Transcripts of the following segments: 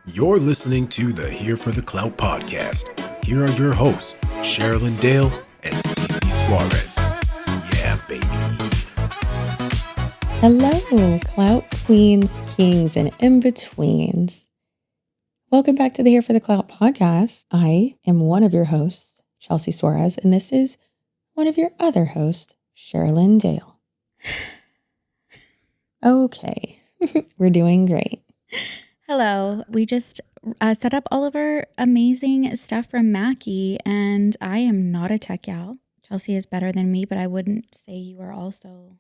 You're listening to the Here for the Clout podcast. Here are your hosts, Sherilyn Dale and Cece Suarez. Yeah, baby. Hello, Clout Queens, Kings, and in-betweens. Welcome back to the Here for the Clout podcast. I am one of your hosts, Chelsea Suarez, and this is one of your other hosts, Sherilyn Dale. Okay, we're doing great. Hello. We just set up all of our amazing stuff from Mackie, and I am not a tech gal. Chelsea is better than me, but I wouldn't say you are also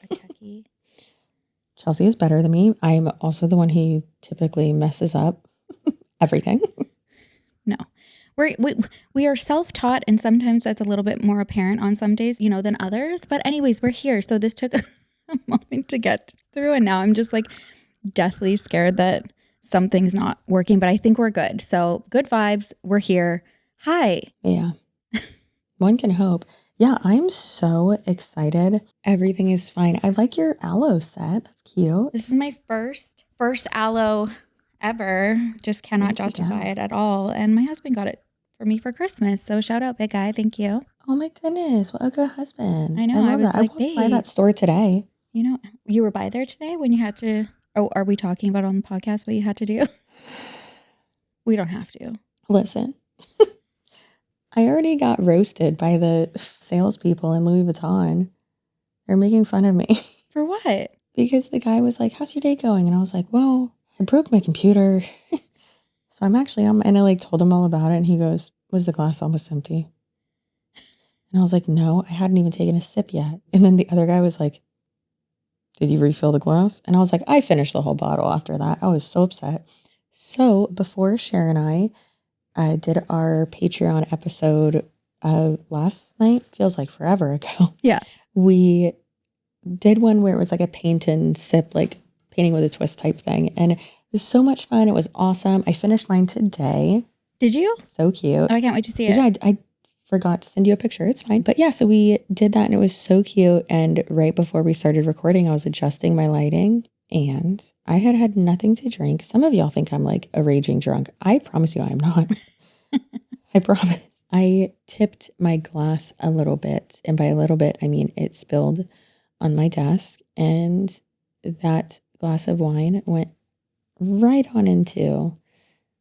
a techie. Chelsea is better than me. I am also the one who typically messes up everything. No. We are self-taught, and sometimes that's a little bit more apparent on some days, than others. But anyways, we're here. So this took a moment to get through, and now I'm just like deathly scared that something's not working, but I think we're good. So good vibes. We're here. Hi. Yeah. One can hope. Yeah, I'm so excited. Everything is fine. I like your aloe set. That's cute. This is my first aloe ever. Just cannot justify it at all. And my husband got it for me for Christmas. So shout out, big guy. Thank you. Oh my goodness. What a good husband. I know. I love that. Like, I walked by that store today. You were by there today when you had to. Oh, are we talking about on the podcast what you had to do? We don't have to. Listen, I already got roasted by the salespeople in Louis Vuitton. They're making fun of me. For what? Because the guy was like, how's your day going? And I was like, well, I broke my computer. So I'm actually on, and I told him all about it. And he goes, was the glass almost empty? And I was like, no, I hadn't even taken a sip yet. And then the other guy was like, did you refill the glass? And I was like, I finished the whole bottle after that. I was so upset. So before Cher and I did our Patreon episode last night, feels like forever ago. Yeah. We did one where it was like a paint and sip, like painting with a twist type thing. And it was so much fun. It was awesome. I finished mine today. Did you? So cute. Oh, I can't wait to see it. Yeah, I forgot to send you a picture. It's fine. But yeah, so we did that and it was so cute. And right before we started recording, I was adjusting my lighting and I had nothing to drink. Some of y'all think I'm like a raging drunk. I promise you I am not. I promise. I tipped my glass a little bit. And by a little bit, I mean it spilled on my desk. And that glass of wine went right on into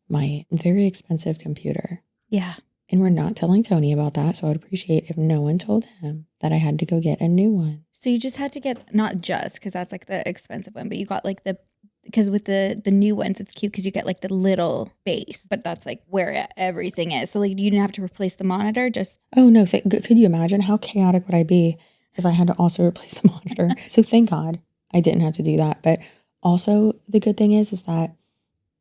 my very expensive computer. Yeah. And we're not telling Tony about that. So I would appreciate if no one told him that I had to go get a new one. So you just had to get, not just because that's like the expensive one, but you got like because with the new ones, it's cute because you get like the little base, but that's like where everything is. So like you didn't have to replace the monitor, just. Oh no, could you imagine how chaotic would I be if I had to also replace the monitor? So thank God I didn't have to do that. But also the good thing is that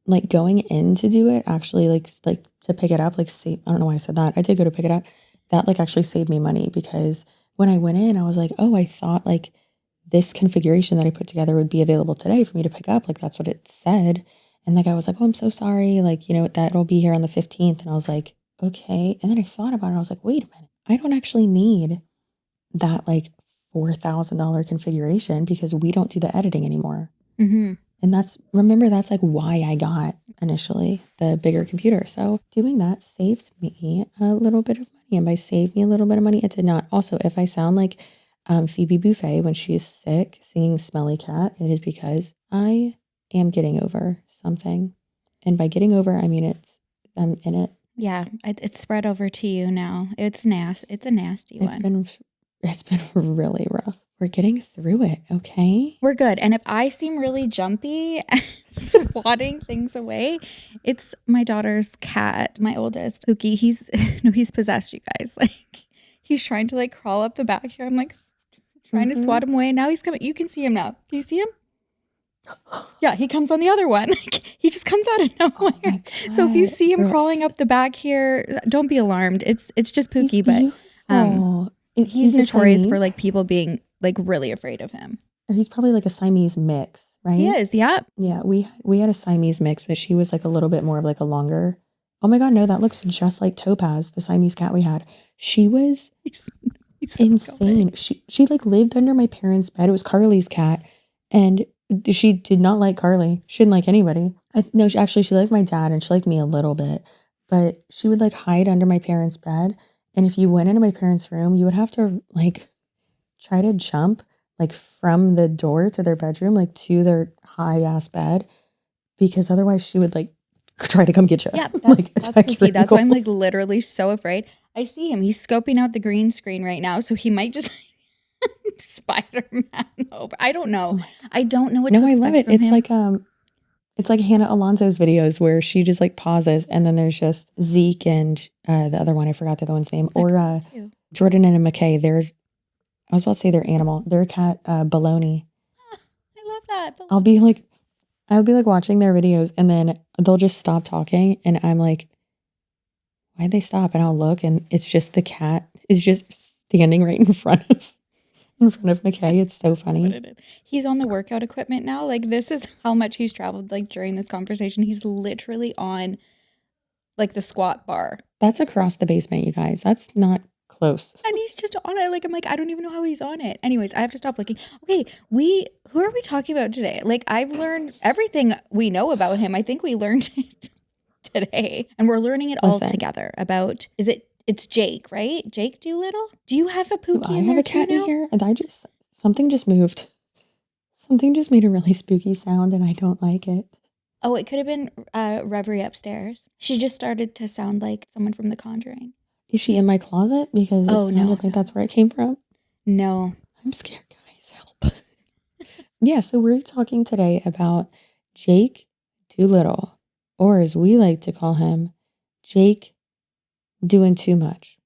like going in to do it, actually like to pick it up, I don't know why I said that. I did go to pick it up. That like actually saved me money because when I went in, I was like, oh, I thought like this configuration that I put together would be available today for me to pick up. Like that's what it said. And the guy was like, oh, I'm so sorry. Like, that'll be here on the 15th. And I was like, okay. And then I thought about it. I was like, wait a minute. I don't actually need that like $4,000 configuration because we don't do the editing anymore. Mm-hmm. And that's like why I got initially the bigger computer. So doing that saved me a little bit of money. And by saved me a little bit of money, it did not. Also, if I sound like Phoebe Buffay when she's sick singing Smelly Cat, it is because I am getting over something. And by getting over, I mean I'm in it. Yeah, it's spread over to you now. It's nasty. It's a nasty one. It's been really rough. We're getting through it, okay? We're good. And if I seem really jumpy and swatting things away, it's my daughter's cat, my oldest, Pookie. He's possessed, you guys. Like, he's trying to like crawl up the back here. I'm like trying to swat him away. Now he's coming. You can see him now. Can you see him? Yeah, he comes on the other one. He just comes out of nowhere. Oh so if you see him crawling up the back here, don't be alarmed. It's just Pookie, but he's notorious for like people being like really afraid of him. Or he's probably like a Siamese mix, right? He is, yeah. Yeah, we had a Siamese mix, but she was like a little bit more of like a longer. Oh my God, no, that looks just like Topaz, the Siamese cat we had. She was insane. She like lived under my parents' bed. It was Carly's cat, and she did not like Carly. She didn't like anybody. No, she liked my dad and she liked me a little bit, but she would like hide under my parents' bed. And if you went into my parents' room, you would have to like try to jump like from the door to their bedroom, like to their high ass bed, because otherwise she would like try to come get you. Yeah, that's, like that's attack your spooky. That's why I'm like ankles. literally so afraid. I see him. He's scoping out the green screen right now, so he might just Spider-Man over. I don't know. I don't know what to No, I expect love it. from him. It's like Hannah Alonso's videos where she just like pauses and then there's just Zeke and the other one, I forgot the other one's name, or Jordan and McKay. I was about to say their animal, their cat, Baloney. I love that. I'll be like watching their videos and then they'll just stop talking and I'm like, why'd they stop? And I'll look and it's just the cat is just standing right in front of McKay. It's so funny. He's on the workout equipment now. Like this is how much he's traveled. Like during this conversation, he's literally on like the squat bar. That's across the basement, you guys. That's not close. And he's just on it. Like I'm like, I don't even know how he's on it. Anyways, I have to stop looking. Okay, who are we talking about today? Like I've learned everything we know about him. I think we learned it today, and we're learning it all together. About It's Jake, right? Jake Dolittle. Do you have a Pookie in there? I have a cat in here, and something just moved. Something just made a really spooky sound, and I don't like it. Oh, it could have been Reverie upstairs. She just started to sound like someone from The Conjuring. Is she in my closet? Because it sounded like that's where it came from. No, I'm scared, guys. Help. Yeah, so we're talking today about Jake Dolittle, or as we like to call him, Jake doing too much.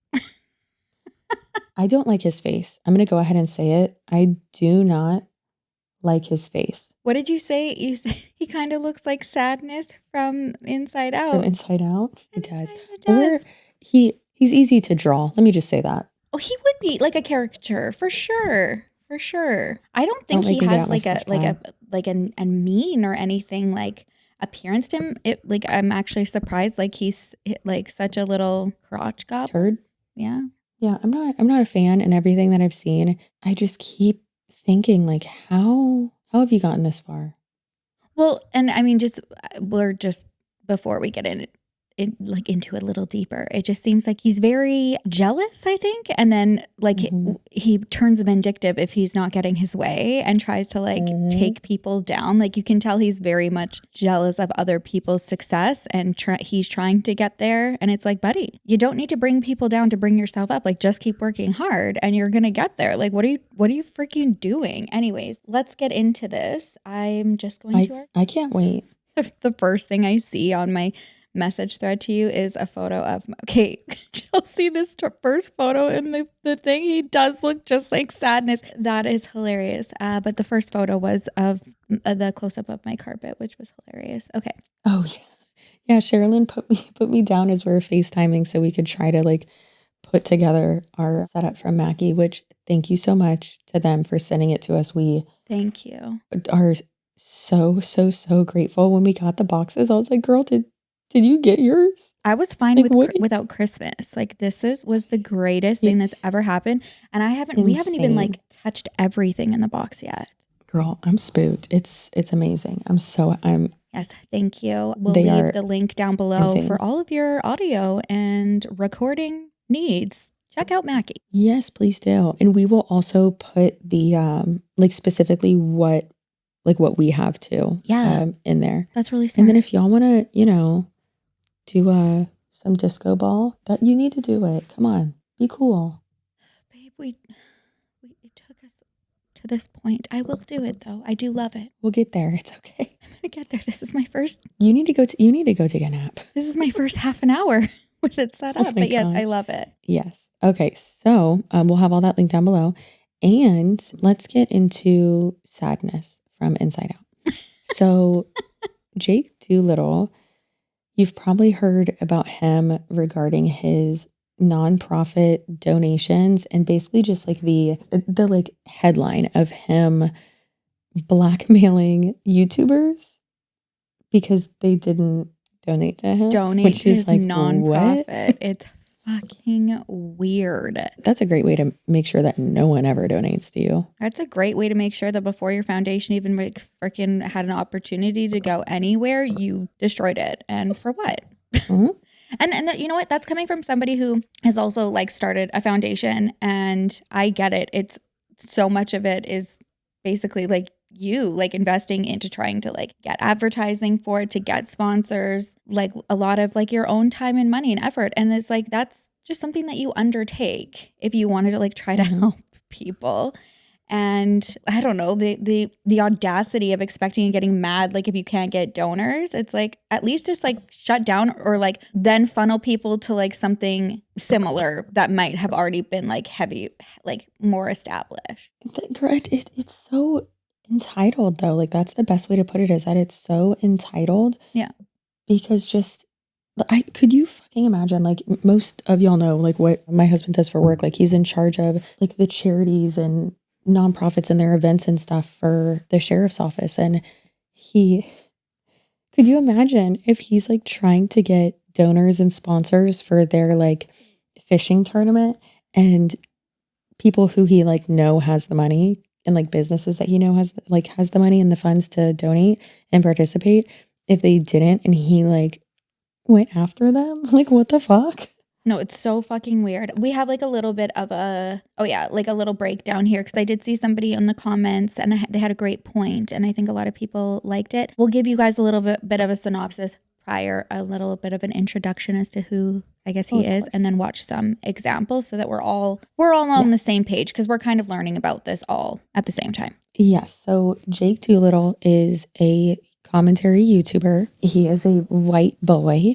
I don't like his face. I'm going to go ahead and say it. I do not like his face. What did you say? You said he kind of looks like Sadness from Inside Out. From Inside Out? He does. Or he's easy to draw. Let me just say that. Oh, he would be like a caricature for sure. For sure. I don't think he has like a mean or anything like appearance to him. I'm actually surprised. Like he's like such a little crotch goblin. Turd. Yeah. Yeah, I'm not a fan in everything that I've seen. I just keep thinking like how have you gotten this far? Well, and I mean we're just before we get into it a little deeper, it just seems like he's very jealous, I think, and then like he turns vindictive if he's not getting his way and tries to like take people down. Like you can tell he's very much jealous of other people's success and he's trying to get there, and it's like, buddy, you don't need to bring people down to bring yourself up. Like just keep working hard and you're gonna get there. Like what are you freaking doing? Anyways, let's get into this. I'm just going to I can't wait. The first thing I see on my message thread to you is a photo of Chelsea. This first photo in the thing, he does look just like Sadness. That is hilarious. But the first photo was of the close-up of my carpet, which was hilarious. Okay. Oh yeah. Sherilyn put me down as we were FaceTiming so we could try to like put together our setup from Mackie, which thank you so much to them for sending it to us. Thank you. Are so grateful. When we got the boxes, I was like, girl, did you get yours? I was fine without Christmas. Like this was the greatest thing that's ever happened. And we haven't even like touched everything in the box yet. Girl, I'm spooked. It's amazing. Yes, thank you. We'll leave the link down below for all of your audio and recording needs. Check out Mackie. Yes, please do. And we will also put the like specifically what we have to in there. That's really smart. And then if y'all want to, do some disco ball, that you need to do it. Come on, be cool. Babe, it took us to this point. I will do it though. I do love it. We'll get there. It's okay. I'm gonna get there. This is my first. You need to go take a nap. This is my first half an hour with it set up. But yes, I love it. Yes. Okay. So we'll have all that linked down below, and let's get into Sadness from Inside Out. So Jake Dolittle, you've probably heard about him regarding his nonprofit donations and basically just like the like headline of him blackmailing YouTubers because they didn't donate to him. Donate to his nonprofit. What? It's fucking weird. That's a great way to make sure that no one ever donates to you. That's a great way to make sure that before your foundation even like freaking had an opportunity to go anywhere, you destroyed it. And for what? Mm-hmm. And that, you know what? That's coming from somebody who has also like started a foundation, and I get it. It's so much of it is basically like you like investing into trying to like get advertising for it, to get sponsors, like a lot of like your own time and money and effort. And it's like, that's just something that you undertake if you wanted to like try to help people. And I don't know, the audacity of expecting and getting mad, like if you can't get donors, it's like, at least just like shut down, or like then funnel people to like something similar that might have already been like heavy, like more established. It's so entitled though. Like that's the best way to put it, is that it's so entitled. Yeah. Because just, could you fucking imagine, like most of y'all know like what my husband does for work. Like he's in charge of like the charities and nonprofits and their events and stuff for the sheriff's office. And could you imagine if he's like trying to get donors and sponsors for their like fishing tournament, and people who he like know has the money, and like businesses that he know has the money and the funds to donate and participate, if they didn't and he like went after them? Like what the fuck? No, it's so fucking weird. We have like a little bit of a little breakdown here, because I did see somebody in the comments and they had a great point, and I think a lot of people liked it. We'll give you guys a little bit of a synopsis prior, a little bit of an introduction as to who I guess he is, and then watch some examples so that we're all on the same page, because we're kind of learning about this all at the same time. Yes. So Jake Dolittle is a commentary YouTuber. He is a white boy,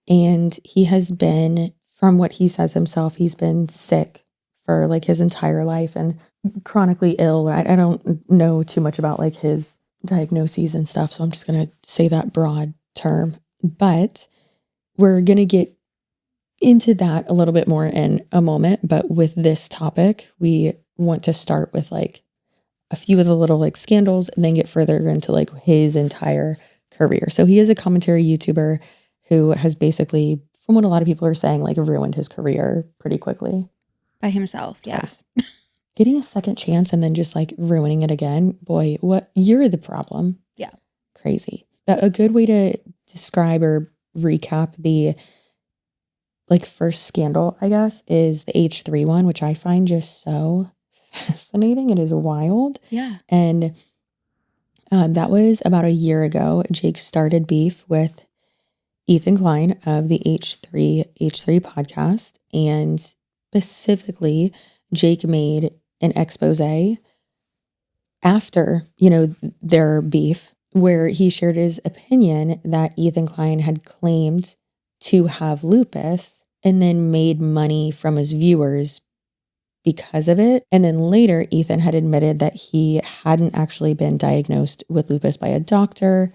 and he has been, from what he says himself, he's been sick for like his entire life and chronically ill. I don't know too much about like his diagnoses and stuff, so I'm just going to say that broad term. But we're going to get into that a little bit more in a moment. But with this topic, we want to start with like a few of the little like scandals and then get further into like his entire career. So he is a commentary YouTuber who has basically, from what a lot of people are saying, like ruined his career pretty quickly. By himself, yes. Getting a second chance and then just like ruining it again. Boy, you're the problem. Yeah. Crazy. A good way to describe or recap the like first scandal, I guess, is the H3 one, which I find just so fascinating. It is wild. Yeah. And that was about a year ago. Jake started beef with Ethan Klein of the H3 podcast. And specifically, Jake made an expose after, their beef, where he shared his opinion that Ethan Klein had claimed to have lupus and then made money from his viewers because of it. And then later, Ethan had admitted that he hadn't actually been diagnosed with lupus by a doctor,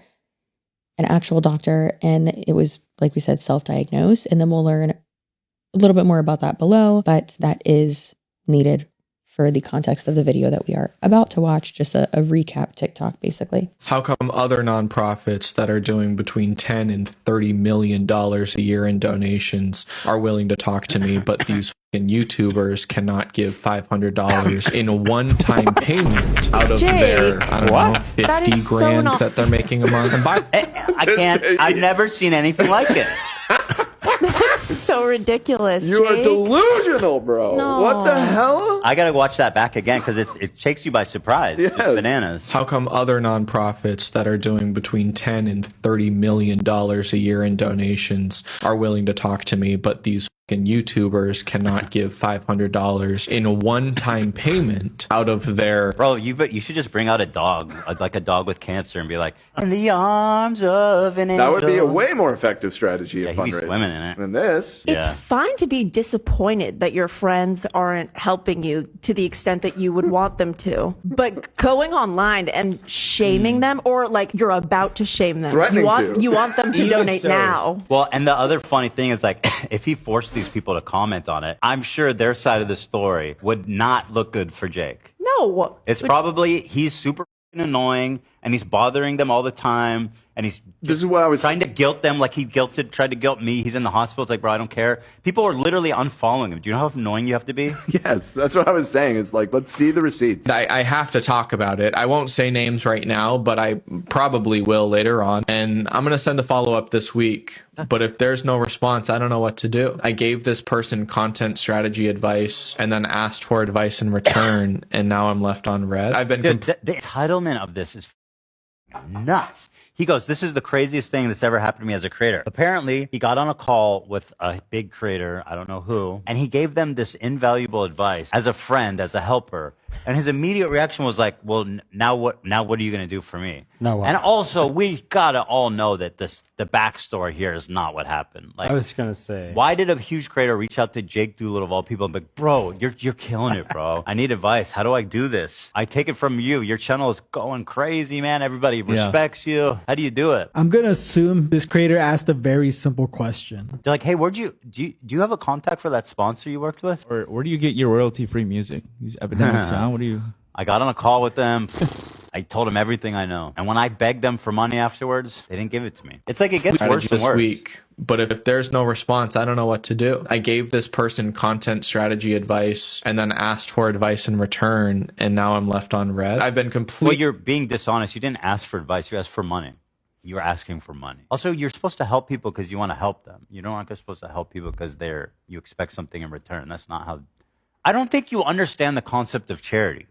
an actual doctor, and it was, like we said, self-diagnosed. And then we'll learn a little bit more about that below, but that is needed for the context of the video that we are about to watch. Just a recap TikTok, basically. How come other nonprofits that are doing between $10 and $30 million a year in donations are willing to talk to me, but these fucking YouTubers cannot give $500 in a one-time payment out of their, I don't know, 50 grand that they're making a month? I've never seen anything like it. That's so ridiculous. You are delusional, bro. No. What the hell? I gotta watch that back again because it takes you by surprise. Yes. It's bananas. How come other nonprofits that are doing between $10 and $30 million a year in donations are willing to talk to me, but these fucking YouTubers cannot give $500 in a one-time payment out of their... Bro, you should just bring out a dog, like a dog with cancer, and be like, in the arms of an angel. That would be a way more effective strategy of he'd be fundraising swimming in it. than this. It's fine to be disappointed that your friends aren't helping you to the extent that you would want them to. But going online and shaming them, or like you're about to shame them. Threatening You want them to Even donate so. now. Well, and the other funny thing is, like, if he forced these people to comment on it, I'm sure their side of the story would not look good for Jake. No. It's probably he's super annoying and he's bothering them all the time and he's This is what I was trying to guilt them like he tried to guilt me. He's in the hospital. It's like, bro, I don't care. People are literally unfollowing him. Do you know how annoying you have to be? Yes, that's what I was saying. It's like, let's see the receipts. I have to talk about it. I won't say names right now, but I probably will later on. And I'm going to send a follow-up this week. But if there's no response, I don't know what to do. I gave this person content strategy advice and then asked for advice in return, and now I'm left on red. I've been... Dude, the entitlement of this is nuts. He goes, this is the craziest thing that's ever happened to me as a creator. Apparently, he got on a call with a big creator, I don't know who, and he gave them this invaluable advice as a friend, as a helper. And his immediate reaction was like, well, now what are you going to do for me? No. And also, we got to all know that the backstory here is not what happened. Like, I was going to say. Why did a huge creator reach out to Jake Dolittle of all people and be like, bro, you're killing it, bro. I need advice. How do I do this? I take it from you. Your channel is going crazy, man. Everybody respects you. How do you do it? I'm going to assume this creator asked a very simple question. They're like, hey, do you have a contact for that sponsor you worked with? Or where do you get your royalty-free music? These Epidemic Sound? What do you... I got on a call with them. I told them everything I know. And when I begged them for money afterwards, they didn't give it to me. It's like it gets worse and worse. Week. But if there's no response, I don't know what to do. I gave this person content strategy advice and then asked for advice in return, and now I'm left on red. I've been Well, you're being dishonest. You didn't ask for advice. You asked for money. You were asking for money. Also, you're supposed to help people because you want to help them. You're not supposed to help people because you expect something in return. That's not how... I don't think you understand the concept of charity.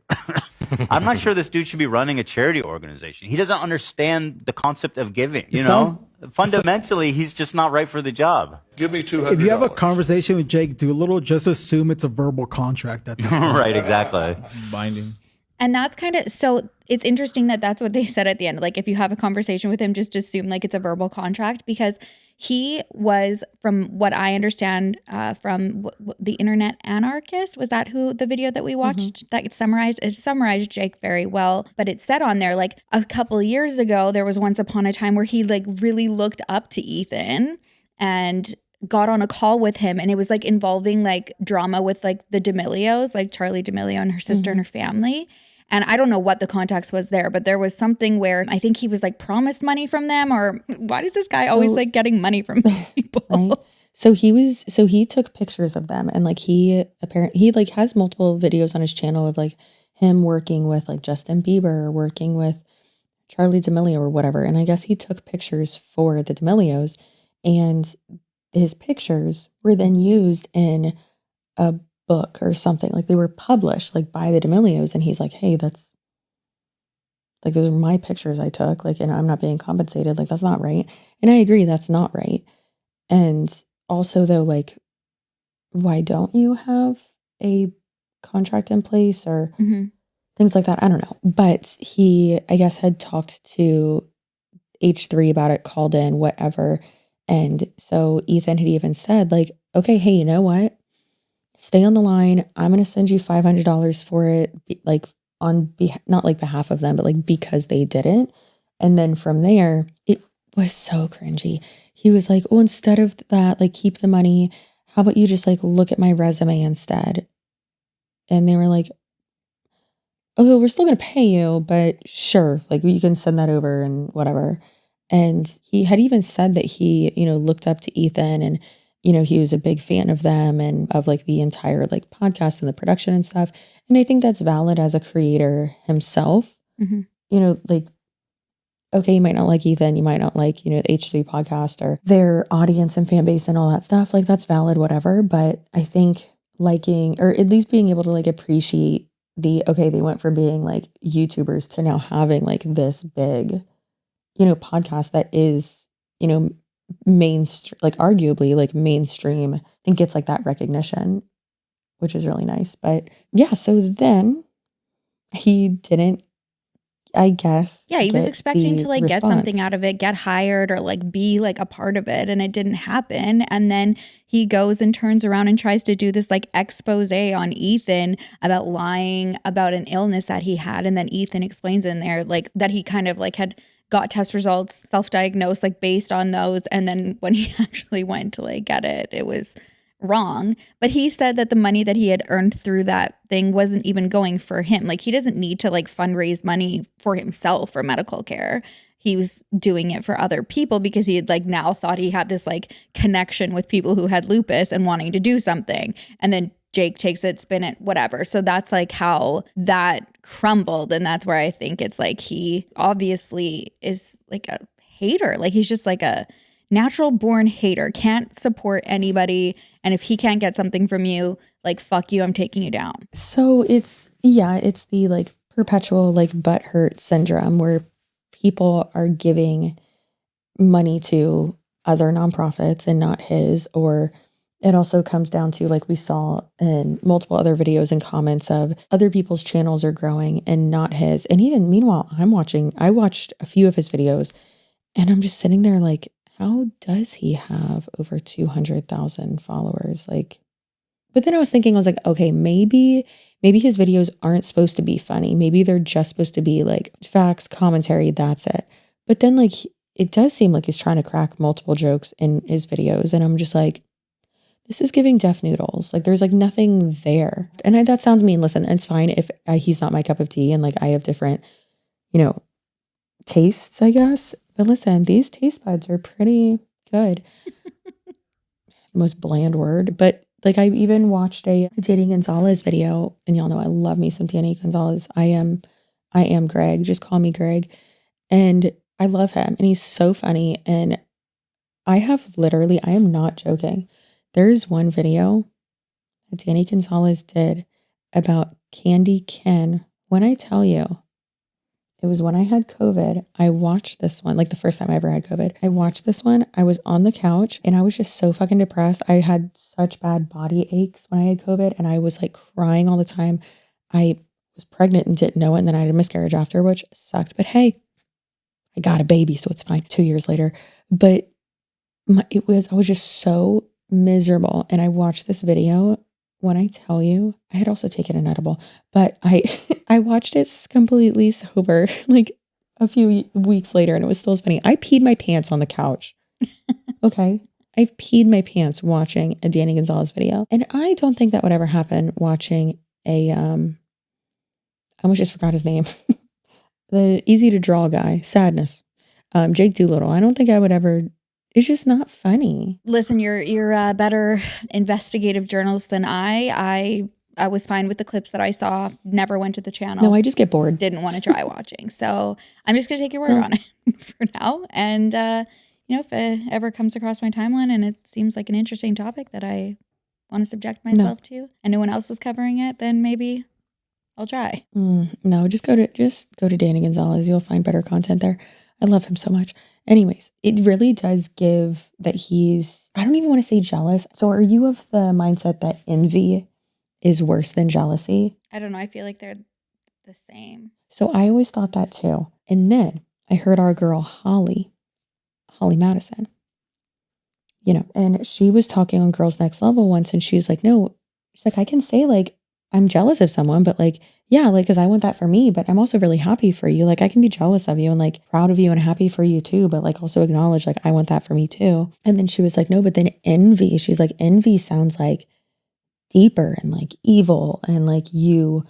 I'm not sure this dude should be running a charity organization. He doesn't understand the concept of giving. You know, fundamentally, he's just not right for the job. Give me $200. If you have a conversation with Jake Dolittle, just assume it's a verbal contract at this point. Right, exactly. Binding. And that's kind of, so it's interesting that that's what they said at the end. Like, if you have a conversation with him, just assume like it's a verbal contract, because he was, from what I understand, from the Internet Anarchist. Was that who the video that we watched that it summarized Jake very well. But it said on there, like, a couple years ago, there was once upon a time where he like really looked up to Ethan and got on a call with him, and it was like involving like drama with like the D'Amelios, like Charlie D'Amelio and her sister and her family. And I don't know what the context was there, but there was something where I think he was like promised money from them, or why is this guy always like getting money from people? Right? So he took pictures of them, and like he like has multiple videos on his channel of like him working with like Justin Bieber or working with Charlie D'Amelio or whatever. And I guess he took pictures for the D'Amelios, and his pictures were then used in a book or something. Like, they were published like by the D'Amelios, and he's like, hey, that's like, those are my pictures I took, like, and I'm not being compensated. Like, that's not right. And I agree, that's not right. And also, though, like, why don't you have a contract in place or things like that? I don't know. But he, I guess, had talked to H3 about it, called in, whatever. And so Ethan had even said, like, okay, hey, you know what? Stay on the line. I'm going to send you $500 for it, like, on not like behalf of them, but like because they didn't. And then from there, it was so cringy. He was like, oh, instead of that, like, keep the money. How about you just like look at my resume instead? And they were like, okay, we're still going to pay you, but sure, like, you can send that over and whatever. And he had even said that he, you know, looked up to Ethan, and, you know, he was a big fan of them and of like the entire like podcast and the production and stuff. And I think that's valid as a creator himself. You know, like, okay, you might not like Ethan, you might not like, you know, the H3 podcast or their audience and fan base and all that stuff. Like, that's valid, whatever. But I think liking, or at least being able to like appreciate okay, they went from being like YouTubers to now having like this big, you know, podcast that is, you know, mainstream, like arguably like mainstream, and gets like that recognition, which is really nice. But yeah, so then he didn't, I guess. Yeah, he was expecting to like response. get something out of it, get hired, or like be like a part of it, and it didn't happen. And then he goes and turns around and tries to do this like expose on Ethan about lying about an illness that he had. And then Ethan explains in there like that he kind of like had got test results, self-diagnosed, like based on those. And then when he actually went to like get it, it was wrong. But he said that the money that he had earned through that thing wasn't even going for him. Like, he doesn't need to like fundraise money for himself for medical care. he was doing it for other people because he had like now thought he had this like connection with people who had lupus and wanting to do something. And then Jake takes it, spin it, whatever. So that's like how that crumbled. And that's where I think it's like he obviously is like a hater. Like he's just like a natural born hater, can't support anybody. And if he can't get something from you, like, fuck you, I'm taking you down. So it's the like perpetual like butthurt syndrome where people are giving money to other nonprofits and not his, or it also comes down to, like we saw in multiple other videos and comments, of other people's channels are growing and not his. And even meanwhile, I watched a few of his videos and I'm just sitting there like, how does he have over 200,000 followers? Like, but then I was like, okay, maybe his videos aren't supposed to be funny. Maybe they're just supposed to be like facts, commentary, that's it. But then like, it does seem like he's trying to crack multiple jokes in his videos. And I'm just like, this is giving deaf noodles. Like there's like nothing there. And that sounds mean. Listen, it's fine if he's not my cup of tea and like I have different, tastes, I guess. But listen, these taste buds are pretty good. Most bland word. But like I even watched a Danny Gonzalez video, and y'all know I love me some Danny Gonzalez. I am Greg. Just call me Greg. And I love him and he's so funny. And I am not joking. There's one video that Danny Gonzalez did about Candy Ken. When I tell you, it was when I had COVID. I watched this one, like the first time I ever had COVID. I watched this one. I was on the couch and I was just so fucking depressed. I had such bad body aches when I had COVID and I was like crying all the time. I was pregnant and didn't know it. And then I had a miscarriage after, which sucked. But hey, I got a baby, so it's fine. 2 years later. But I was just so miserable. And I watched this video. When I tell you, I had also taken an edible, but I watched it completely sober, like a few weeks later, and it was still funny. I peed my pants on the couch. Okay. I've peed my pants watching a Danny Gonzalez video. And I don't think that would ever happen watching I almost just forgot his name. The easy to draw guy, Sadness. Jake Dolittle. I don't think I would ever. It's just not funny. Listen, you're a better investigative journalist than I was fine with the clips that I saw. Never went to the channel. No, I just get bored. Didn't want to try watching. So I'm just going to take your word on it for now. And, if it ever comes across my timeline and it seems like an interesting topic that I want to subject myself to and no one else is covering it, then maybe I'll try. No, just go to Danny Gonzalez. You'll find better content there. I love him so much. Anyways, it really does give that I don't even want to say jealous. So are you of the mindset that envy is worse than jealousy? I don't know. I feel like they're the same. So I always thought that too. And then I heard our girl Holly Madison, and she was talking on Girls Next Level once and she's like, no, she's like, I can say like, I'm jealous of someone, but like, yeah, like, cause I want that for me, but I'm also really happy for you. Like I can be jealous of you and like proud of you and happy for you too, but like also acknowledge like, I want that for me too. And then she was like, no, but then envy, she's like, envy sounds like deeper and like evil and like you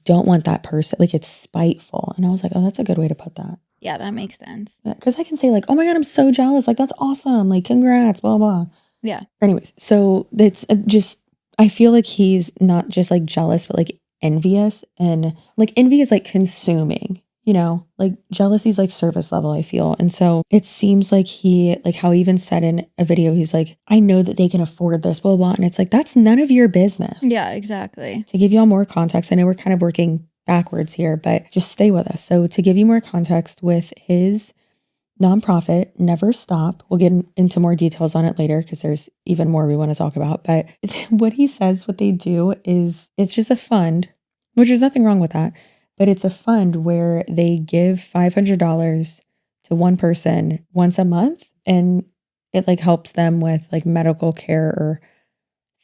don't want that person, like it's spiteful. And I was like, oh, that's a good way to put that. Yeah, that makes sense. Yeah, cause I can say like, oh my God, I'm so jealous. Like that's awesome. Like congrats, blah, blah. Yeah. Anyways, so it's just, I feel like he's not just like jealous, but like envious, and like envy is like consuming, like jealousy is like surface level, I feel. And so it seems like how he even said in a video, he's like, I know that they can afford this, blah, blah. And it's like, that's none of your business. Yeah, exactly. To give y'all more context, I know we're kind of working backwards here, but just stay with us. So to give you more context with his nonprofit, Never Stop. We'll get into more details on it later because there's even more we want to talk about. But what he says, what they do is it's just a fund, which there's nothing wrong with that. But it's a fund where they give $500 to one person once a month. And it like helps them with like medical care or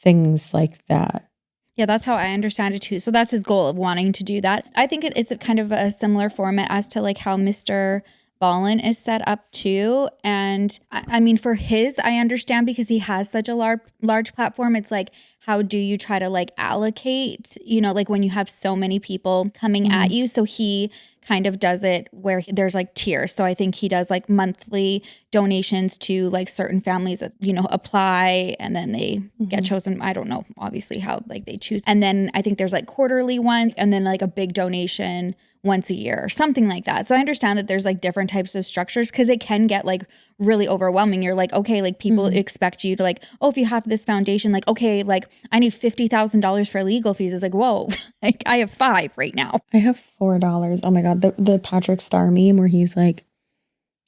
things like that. Yeah, that's how I understand it too. So that's his goal of wanting to do that. I think it's a kind of a similar format as to like how Mr. Ballin is set up too. And I mean, for his, I understand because he has such a large platform. It's like, how do you try to like allocate, you know, like when you have so many people coming at you. So he kind of does it where there's like tiers. So I think he does like monthly donations to like certain families that, you know, apply and then they get chosen. I don't know, obviously, how like they choose. And then I think there's like quarterly ones and then like a big donation once a year or something like that. So I understand that there's like different types of structures because it can get like really overwhelming. You're like, okay, like people expect you to like, oh, if you have this foundation, like, okay, like I need $50,000 for legal fees. It's like, whoa, like I have 5 right now. I have $4. Oh my God. The Patrick Star meme where he's like,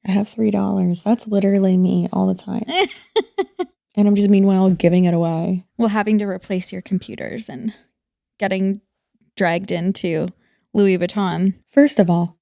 I have $3. That's literally me all the time. And I'm just meanwhile giving it away. Well, having to replace your computers and getting dragged into Louis Vuitton. First of all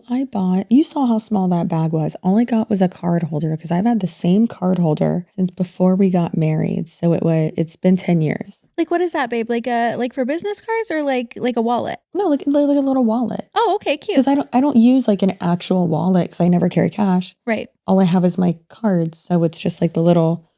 I bought, you saw how small that bag was. All I got was a card holder because I've had the same card holder since before we got married. So it's been 10 years. Like, what is that, babe? Like for business cards or like a wallet? No, like a little wallet. Oh, okay, cute. Because I don't use like an actual wallet because I never carry cash. Right. All I have is my cards. So it's just like the little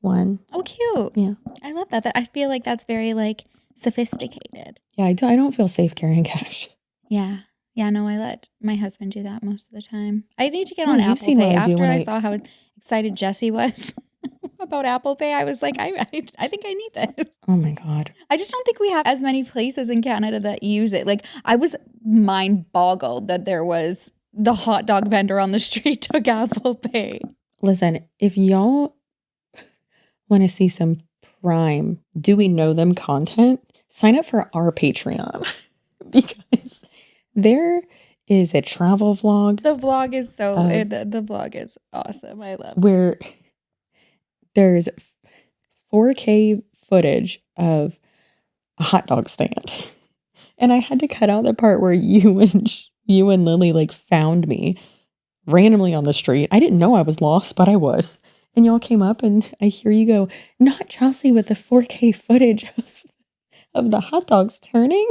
one. Oh, cute. Yeah. I love that. I feel like that's very like sophisticated. Yeah, I don't feel safe carrying cash. Yeah. Yeah, no, I let my husband do that most of the time. I need to get Oh, on you've Apple seen Pay. what I do After when I I- saw how excited Jesse was about Apple Pay, I was like, I think I need this. Oh my God. I just don't think we have as many places in Canada that use it. Like, I was mind boggled that there was the hot dog vendor on the street took Apple Pay. Listen, if y'all want to see some prime, do we know them content? Sign up for our Patreon because there is a travel vlog The vlog is the vlog is awesome. I love it. where there's 4K footage of a hot dog stand. And I had to cut out the part where you and Lily like found me randomly on the street. I didn't know I was lost, but I was. And y'all came up and I hear you go, not Chelsea with the 4K footage of the hot dogs turning.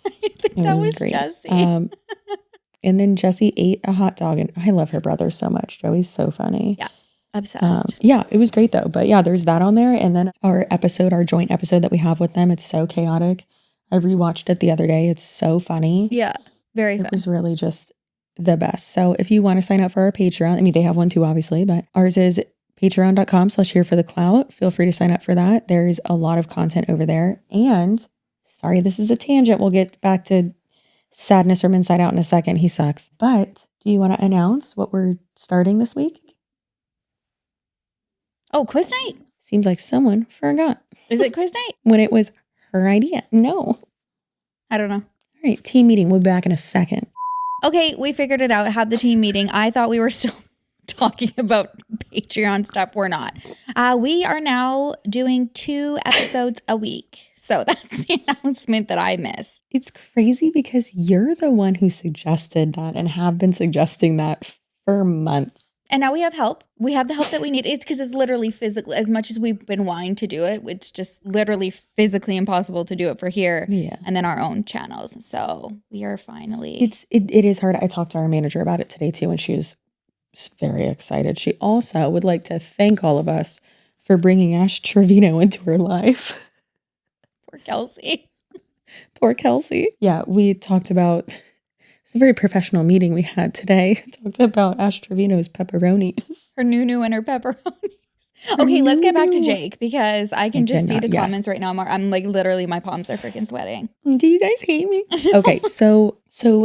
I think that was Jesse. And then Jessie ate a hot dog and I love her brother so much. Joey's so funny. Yeah. Obsessed. Yeah, it was great though. But yeah, there's that on there. And then our joint episode that we have with them, it's so chaotic. I rewatched it the other day. It's so funny. Yeah. Very It fun. was really just the best. So if you want to sign up for our Patreon, I mean, they have one too, obviously, but ours is patreon.com/here for the clout. Feel free to sign up for that. There's a lot of content over there. And sorry, this is a tangent. We'll get back to sadness from inside out in a second. He sucks. But do you want to announce what we're starting this week? Oh, quiz night. Seems like someone forgot Is it quiz night? when it was her idea. No. I don't know. All right, team meeting. We'll be back in a second. Okay, we figured it out. Had the team meeting. I thought we were still talking about Patreon stuff. We're not. We are now doing 2 episodes a week. So that's the announcement that I missed. It's crazy because you're the one who suggested that and have been suggesting that for months. And now we have help. We have the help that we need. It's because it's literally physically, as much as we've been wanting to do it, it's just literally physically impossible to do it for here and then our own channels. So we are finally. It is hard. I talked to our manager about it today too, and she is very excited. She also would like to thank all of us for bringing Ash Trevino into her life. Poor Kelsey. Poor Kelsey. Yeah, we talked about. It's a very professional meeting we had today. Talked about Ash Trevino's pepperonis. Her nunu and her pepperonis. Okay, let's get back to Jake because I can just see the comments right now. I'm like literally my palms are freaking sweating. Do you guys hate me? Okay, so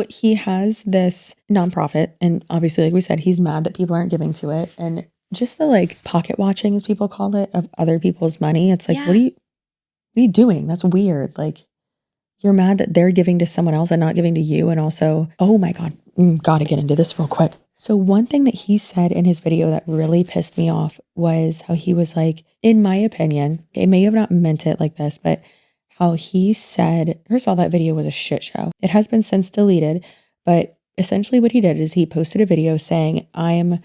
he has this nonprofit, and obviously, like we said, he's mad that people aren't giving to it, and just the like pocket watching, as people call it, of other people's money. It's like, what are you doing? That's weird. Like. You're mad that they're giving to someone else and not giving to you. And also, oh my God, gotta get into this real quick. So one thing that he said in his video that really pissed me off was how he was like, in my opinion, it may have not meant it like this, but how he said, first of all, that video was a shit show. It has been since deleted, but essentially what he did is he posted a video saying, I'm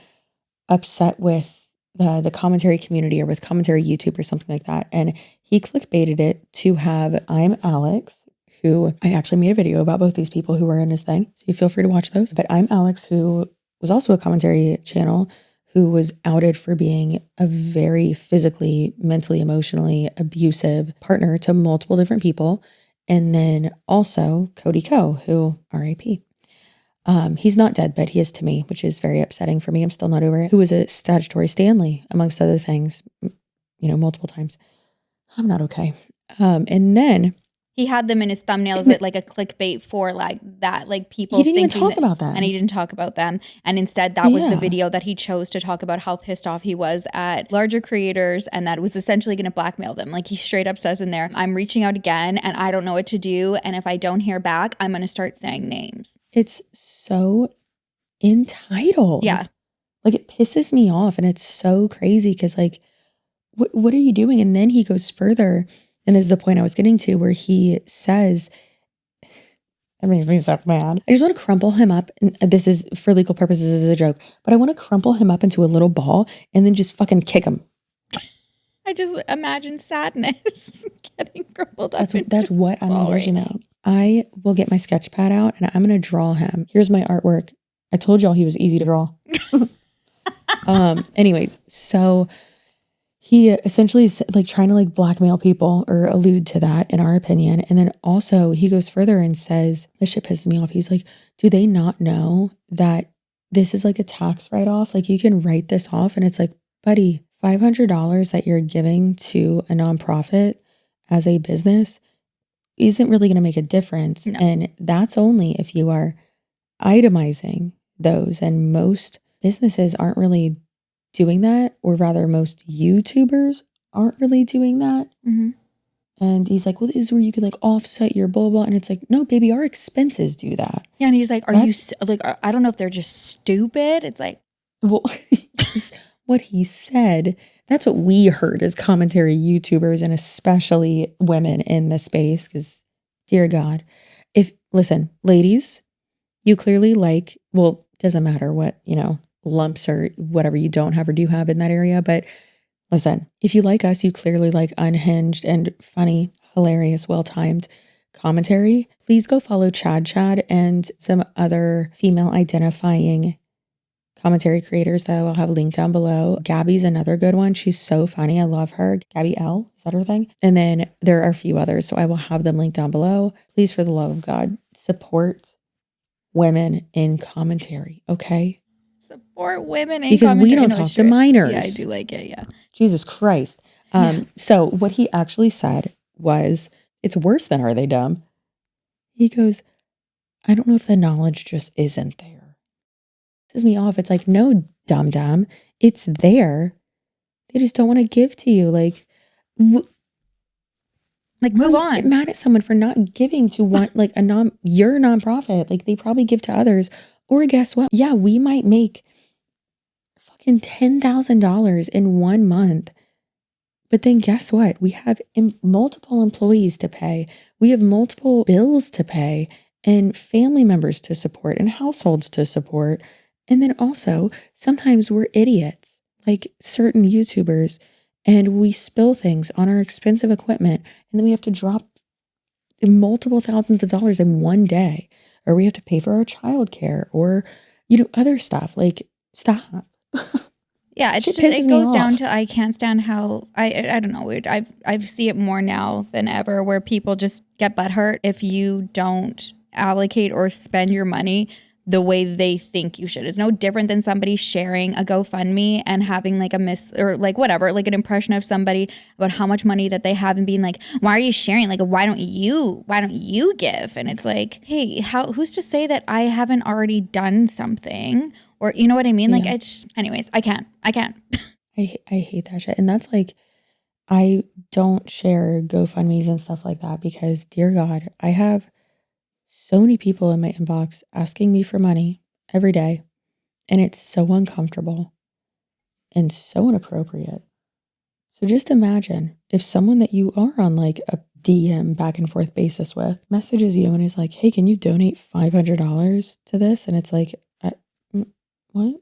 upset with the commentary community or with commentary YouTube or something like that. And he clickbaited it to have, I'm Alex, who I actually made a video about both these people who were in his thing. So you feel free to watch those. But I'm Alex, who was also a commentary channel who was outed for being a very physically, mentally, emotionally abusive partner to multiple different people. And then also Cody Ko, who RIP. He's not dead, but he is to me, which is very upsetting for me. I'm still not over it. Who was a statutory Stanley, amongst other things, multiple times. I'm not okay. And then he had them in his thumbnails at like a clickbait for like that, like people. He didn't even talk about that. And he didn't talk about them. And instead that was the video that he chose to talk about how pissed off he was at larger creators and that it was essentially going to blackmail them. Like he straight up says in there, I'm reaching out again and I don't know what to do. And if I don't hear back, I'm going to start saying names. It's so entitled. Yeah. Like it pisses me off and it's so crazy because like, what are you doing? And then he goes further. And this is the point I was getting to where he says, it makes me so mad. I just want to crumple him up. And this is for legal purposes, this is a joke, but I want to crumple him up into a little ball and then just fucking kick him. I just imagine sadness getting crumpled up. That's what I'm envisioning. I will get my sketch pad out and I'm going to draw him. Here's my artwork. I told y'all he was easy to draw. Anyways, so he essentially is like trying to like blackmail people or allude to that in our opinion. And then also he goes further and says, this shit pisses me off. He's like, do they not know that this is like a tax write-off? Like you can write this off. And it's like, buddy, $500 that you're giving to a nonprofit as a business isn't really going to make a difference. No. And that's only if you are itemizing those. And most businesses aren't really doing that, or rather most YouTubers aren't really doing that. Mm-hmm. And he's like, well, this is where you can like offset your blah, blah. And it's like, no, baby, our expenses do that. Yeah. And he's like, are you like, I don't know if they're just stupid. It's like, well, what he said, that's what we heard as commentary YouTubers and especially women in the space. Because dear God, listen, ladies, you clearly like, well, doesn't matter what, lumps or whatever you don't have or do have in that area. But listen, if you like us, you clearly like unhinged and funny, hilarious, well-timed commentary. Please go follow Chad and some other female identifying commentary creators that I will have linked down below. Gabby's another good one. She's so funny. I love her. Gabby L, is that her thing? And then there are a few others. So I will have them linked down below. Please, for the love of God, support women in commentary. Okay. Support women in because commentary. We don't talk to minors. Yeah, I do like it. Yeah. Jesus Christ. So what he actually said was, it's worse than are they dumb? He goes, I don't know if the knowledge just isn't there. It pisses me off. It's like, no, dumb. It's there. They just don't want to give to you. Like move on. Get mad at someone for not giving to one, like your nonprofit. Like they probably give to others. Or guess what? Yeah, we might make fucking $10,000 in 1 month. But then guess what? We have multiple employees to pay. We have multiple bills to pay and family members to support and households to support. And then also, sometimes we're idiots, like certain YouTubers, and we spill things on our expensive equipment. And then we have to drop multiple thousands of dollars in one day. Or we have to pay for our childcare or, other stuff. Like, stop. Yeah, it goes down to I can't stand how I don't know. I see it more now than ever where people just get butthurt if you don't allocate or spend your money the way they think you should. It's no different than somebody sharing a GoFundMe and having like or like whatever, like an impression of somebody about how much money that they have and being like, why are you sharing? Like, why don't you give? And it's like, hey, who's to say that I haven't already done something? Or you know what I mean? Yeah. Like anyways, I can't. I hate that shit. And that's like, I don't share GoFundMes and stuff like that because dear God, I have so many people in my inbox asking me for money every day. And it's so uncomfortable and so inappropriate. So just imagine if someone that you are on like a DM back and forth basis with messages you and is like, hey, can you donate $500 to this? And it's like, what?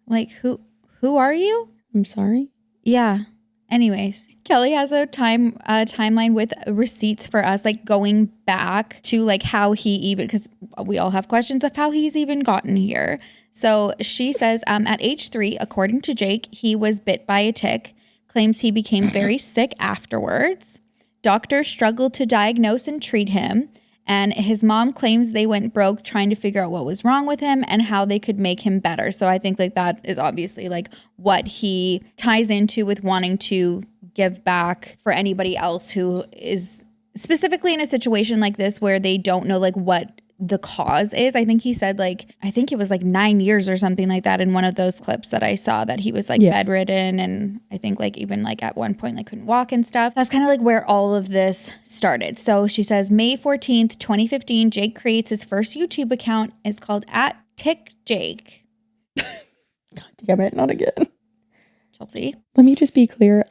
Like, who are you? I'm sorry. Yeah. Anyways, Kelly has a timeline with receipts for us, like going back to like how he even, because we all have questions of how he's even gotten here. So she says at age 3, according to Jake, he was bit by a tick, claims he became very sick afterwards. Doctors struggled to diagnose and treat him. And his mom claims they went broke trying to figure out what was wrong with him and how they could make him better. So I think like that is obviously like what he ties into with wanting to give back for anybody else who is specifically in a situation like this where they don't know like what the cause is. I think he said like, I think it was like 9 years or something like that in one of those clips that I saw, that he was like bedridden, and I think like even like at one point like couldn't walk and stuff. That's kind of like where all of this started. So she says May 14th, 2015, Jake creates his first YouTube account. It's called @TickJake. God damn it, not again. Chelsea. Let me just be clear.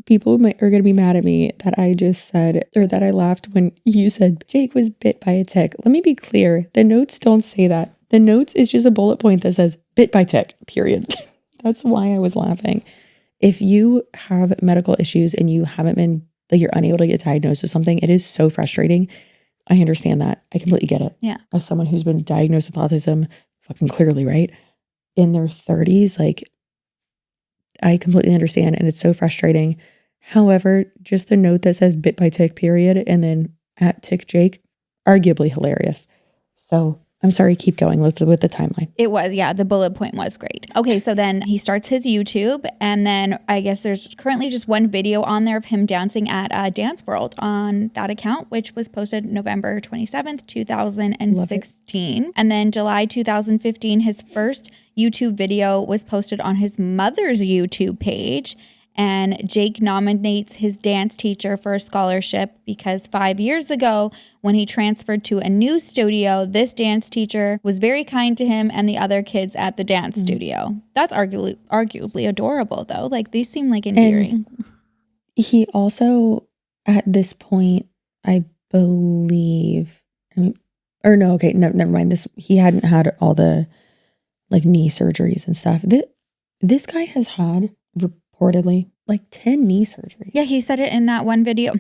People are going to be mad at me that I just said, or that I laughed when you said Jake was bit by a tick. Let me be clear. The notes don't say that. The notes is just a bullet point that says bit by tick, period. That's why I was laughing. If you have medical issues and you haven't been, like you're unable to get diagnosed with something, it is so frustrating. I understand that. I completely get it. Yeah. As someone who's been diagnosed with autism fucking clearly, right? In their 30s, like, I completely understand, and it's so frustrating. However, just the note that says bit by tick, period, and then @TickJake, arguably hilarious. So I'm sorry, keep going with the timeline. It was, yeah, the bullet point was great. Okay, so then he starts his YouTube, and then I guess there's currently just one video on there of him dancing at Dance World on that account, which was posted November 27th, 2016. And then July 2015, his first YouTube video was posted on his mother's YouTube page. And Jake nominates his dance teacher for a scholarship because 5 years ago, when he transferred to a new studio, this dance teacher was very kind to him and the other kids at the dance studio. That's arguably adorable, though. Like, these seem like endearing. And he also, at this point, I believe, never mind. He hadn't had all the like knee surgeries and stuff. This guy has had reportedly like 10 knee surgeries. Yeah, he said it in that one video.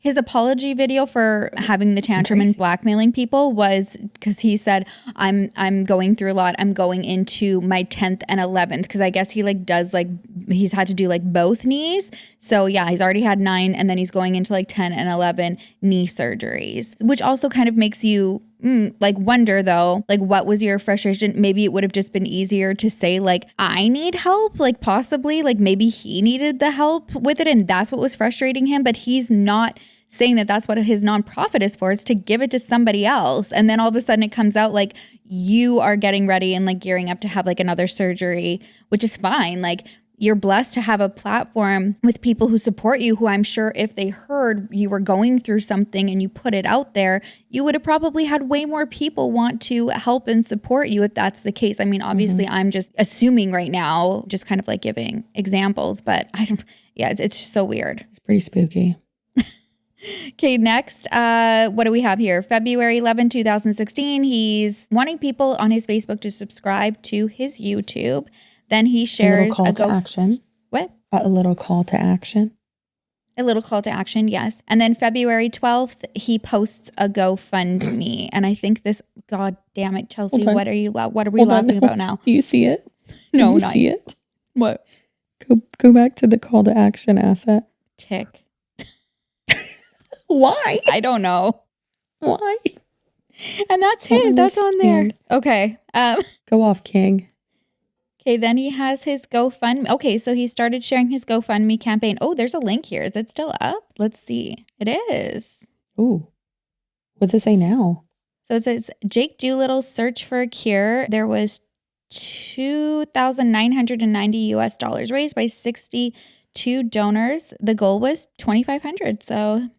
His apology video for having the tantrum and blackmailing people was because he said, I'm going through a lot. I'm going into my 10th and 11th, because I guess he like does like, he's had to do like both knees. So yeah, he's already had 9, and then he's going into like 10 and 11 knee surgeries, which also kind of makes you like wonder though, like what was your frustration? Maybe it would have just been easier to say like, I need help, like possibly like maybe he needed the help with it and that's what was frustrating him, but he's not saying that that's what his nonprofit is for. It's to give it to somebody else. And then all of a sudden it comes out like you are getting ready and like gearing up to have like another surgery, which is fine. Like, you're blessed to have a platform with people who support you, who I'm sure if they heard you were going through something and you put it out there, you would have probably had way more people want to help and support you if that's the case. I mean, obviously I'm just assuming right now, just kind of like giving examples, but it's so weird. It's pretty spooky. Okay, next, what do we have here? February 11, 2016, he's wanting people on his Facebook to subscribe to his YouTube. Then he shares a little call to action. What? A little call to action. A little call to action, yes. And then February 12th, he posts a GoFundMe. And I think this, God damn it, Chelsea, what are we laughing about now? Do you see it? No, Do you see it? What? Go back to the call to action asset. Tick. Why? I don't know. Why? And that's his. That's on there. Okay. Go off, King. Okay, then he has his GoFundMe. Okay, so he started sharing his GoFundMe campaign. Oh, there's a link here. Is it still up? Let's see. It is. Ooh. What's it say now? So it says, Jake Dolittle search for a cure. There was $2,990 raised by 62 donors. The goal was $2,500. So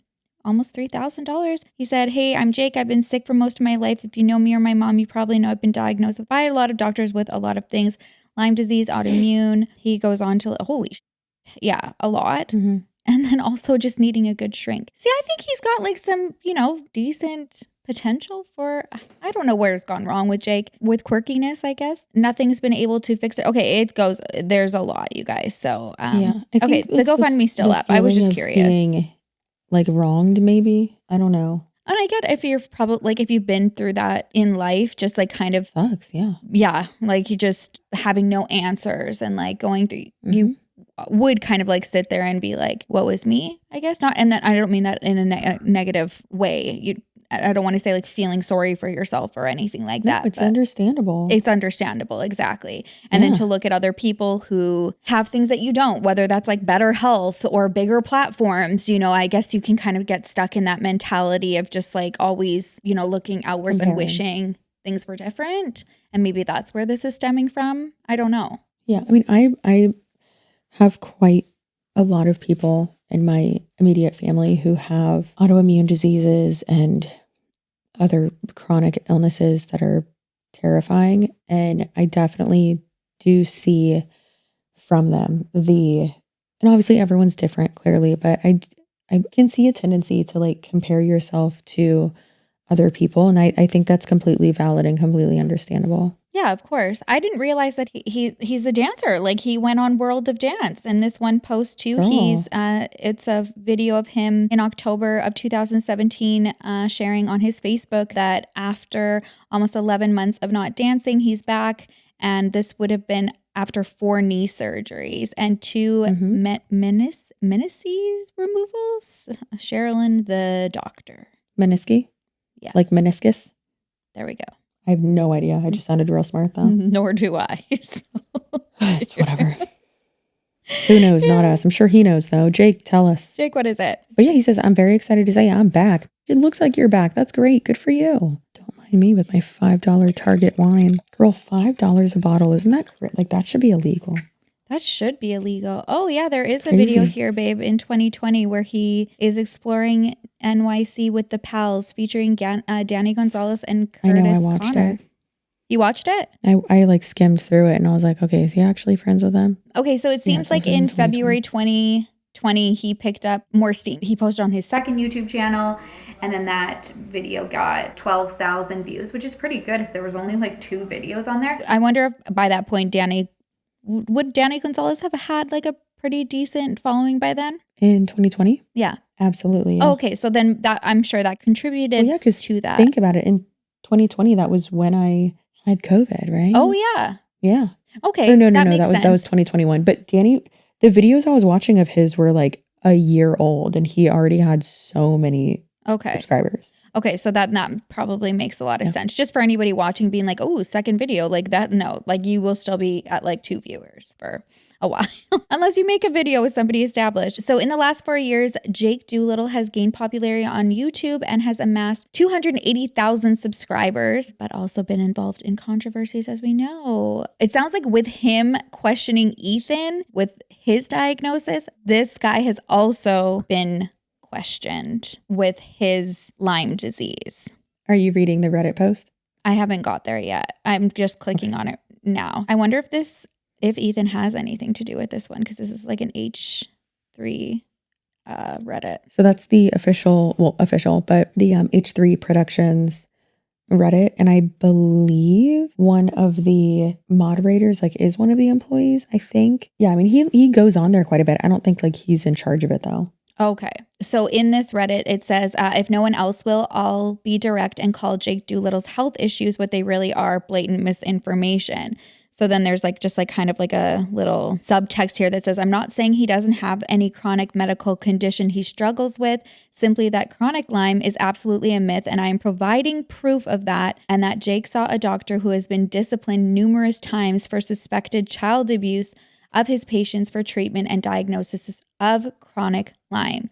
almost $3,000. He said, hey, I'm Jake. I've been sick for most of my life. If you know me or my mom, you probably know I've been diagnosed by a lot of doctors with a lot of things. Lyme disease, autoimmune. He goes on to, a lot. Mm-hmm. And then also just needing a good shrink. See, I think he's got like some, decent potential for, I don't know where it's gone wrong with Jake. With quirkiness, I guess. Nothing's been able to fix it. Okay, there's a lot, you guys. So, okay, the GoFundMe's still up. I was just curious. Being like wronged, maybe. I don't know. And I get if you're probably like, if you've been through that in life, just like kind of Sucks, yeah. Yeah. Like you just having no answers and like going through, you would kind of like sit there and be like, what was me? I guess not. And then I don't mean that in a negative way. I don't want to say like feeling sorry for yourself or anything like that. It's understandable. It's understandable. Exactly. And then to look at other people who have things that you don't, whether that's like better health or bigger platforms, I guess you can kind of get stuck in that mentality of just like always, looking outwards and wishing things were different. And maybe that's where this is stemming from. I don't know. Yeah. I mean, I have quite a lot of people in my immediate family who have autoimmune diseases and other chronic illnesses that are terrifying. And I definitely do see from them and obviously everyone's different, clearly, but I can see a tendency to like compare yourself to other people. And I think that's completely valid and completely understandable. Yeah, of course. I didn't realize that he's a dancer. Like he went on World of Dance. And this one post too, it's a video of him in October of 2017 sharing on his Facebook that after almost 11 months of not dancing, he's back. And this would have been after 4 knee surgeries and 2 menisces removals. Sherilyn, the doctor. Menisci? Yeah. Like meniscus? There we go. I have no idea. I just sounded real smart though. Nor do I. It's whatever. Who knows? Not us. I'm sure he knows though. Jake, tell us. Jake, what is it? But yeah, he says, I'm very excited to say I'm back. It looks like you're back. That's great. Good for you. Don't mind me with my $5 Target wine. Girl, $5 a bottle. Isn't that like that should be illegal? That should be illegal. Oh, yeah, there is a video here, babe, in 2020 where he is exploring NYC with the pals featuring Danny Gonzalez and Curtis I know, I watched Connor. it. You watched it? I like skimmed through it and I was like, okay, is he actually friends with them? Okay, so it seems like in February 2020, he picked up more steam. He posted on his second YouTube channel, and then that video got 12,000 views, which is pretty good if there was only like 2 videos on there. I wonder if by that point, would Danny Gonzalez have had like a pretty decent following by then? In 2020? Yeah. Absolutely. Yeah. Oh, okay. So then I'm sure that contributed to that. Think about it. In 2020, that was when I had COVID, right? Oh, yeah. Yeah. Okay. Or no, that was 2021. But Danny, the videos I was watching of his were like a year old and he already had so many subscribers. Okay, so that probably makes a lot of sense. Just for anybody watching being like, oh, second video, like that, no. Like you will still be at like 2 viewers for a while. Unless you make a video with somebody established. So in the last 4 years, Jake Dolittle has gained popularity on YouTube and has amassed 280,000 subscribers, but also been involved in controversies, as we know. It sounds like with him questioning Ethan with his diagnosis, this guy has also been questioned with his Lyme disease. Are you reading the Reddit post? I haven't got there yet. I'm just clicking on it now. I wonder if Ethan has anything to do with this one, because this is like an H3 Reddit. So that's the official, but the H3 Productions Reddit. And I believe one of the moderators is one of the employees, I think. Yeah, I mean, he goes on there quite a bit. I don't think he's in charge of it though. Okay. So in this Reddit, it says, if no one else will, I'll be direct and call Jake Dolittle's health issues what they really are, blatant misinformation. So then there's just kind of like a little subtext here that says, I'm not saying he doesn't have any chronic medical condition he struggles with, simply that chronic Lyme is absolutely a myth, and I am providing proof of that, and that Jake saw a doctor who has been disciplined numerous times for suspected child abuse of his patients for treatment and diagnosis of chronic Lyme.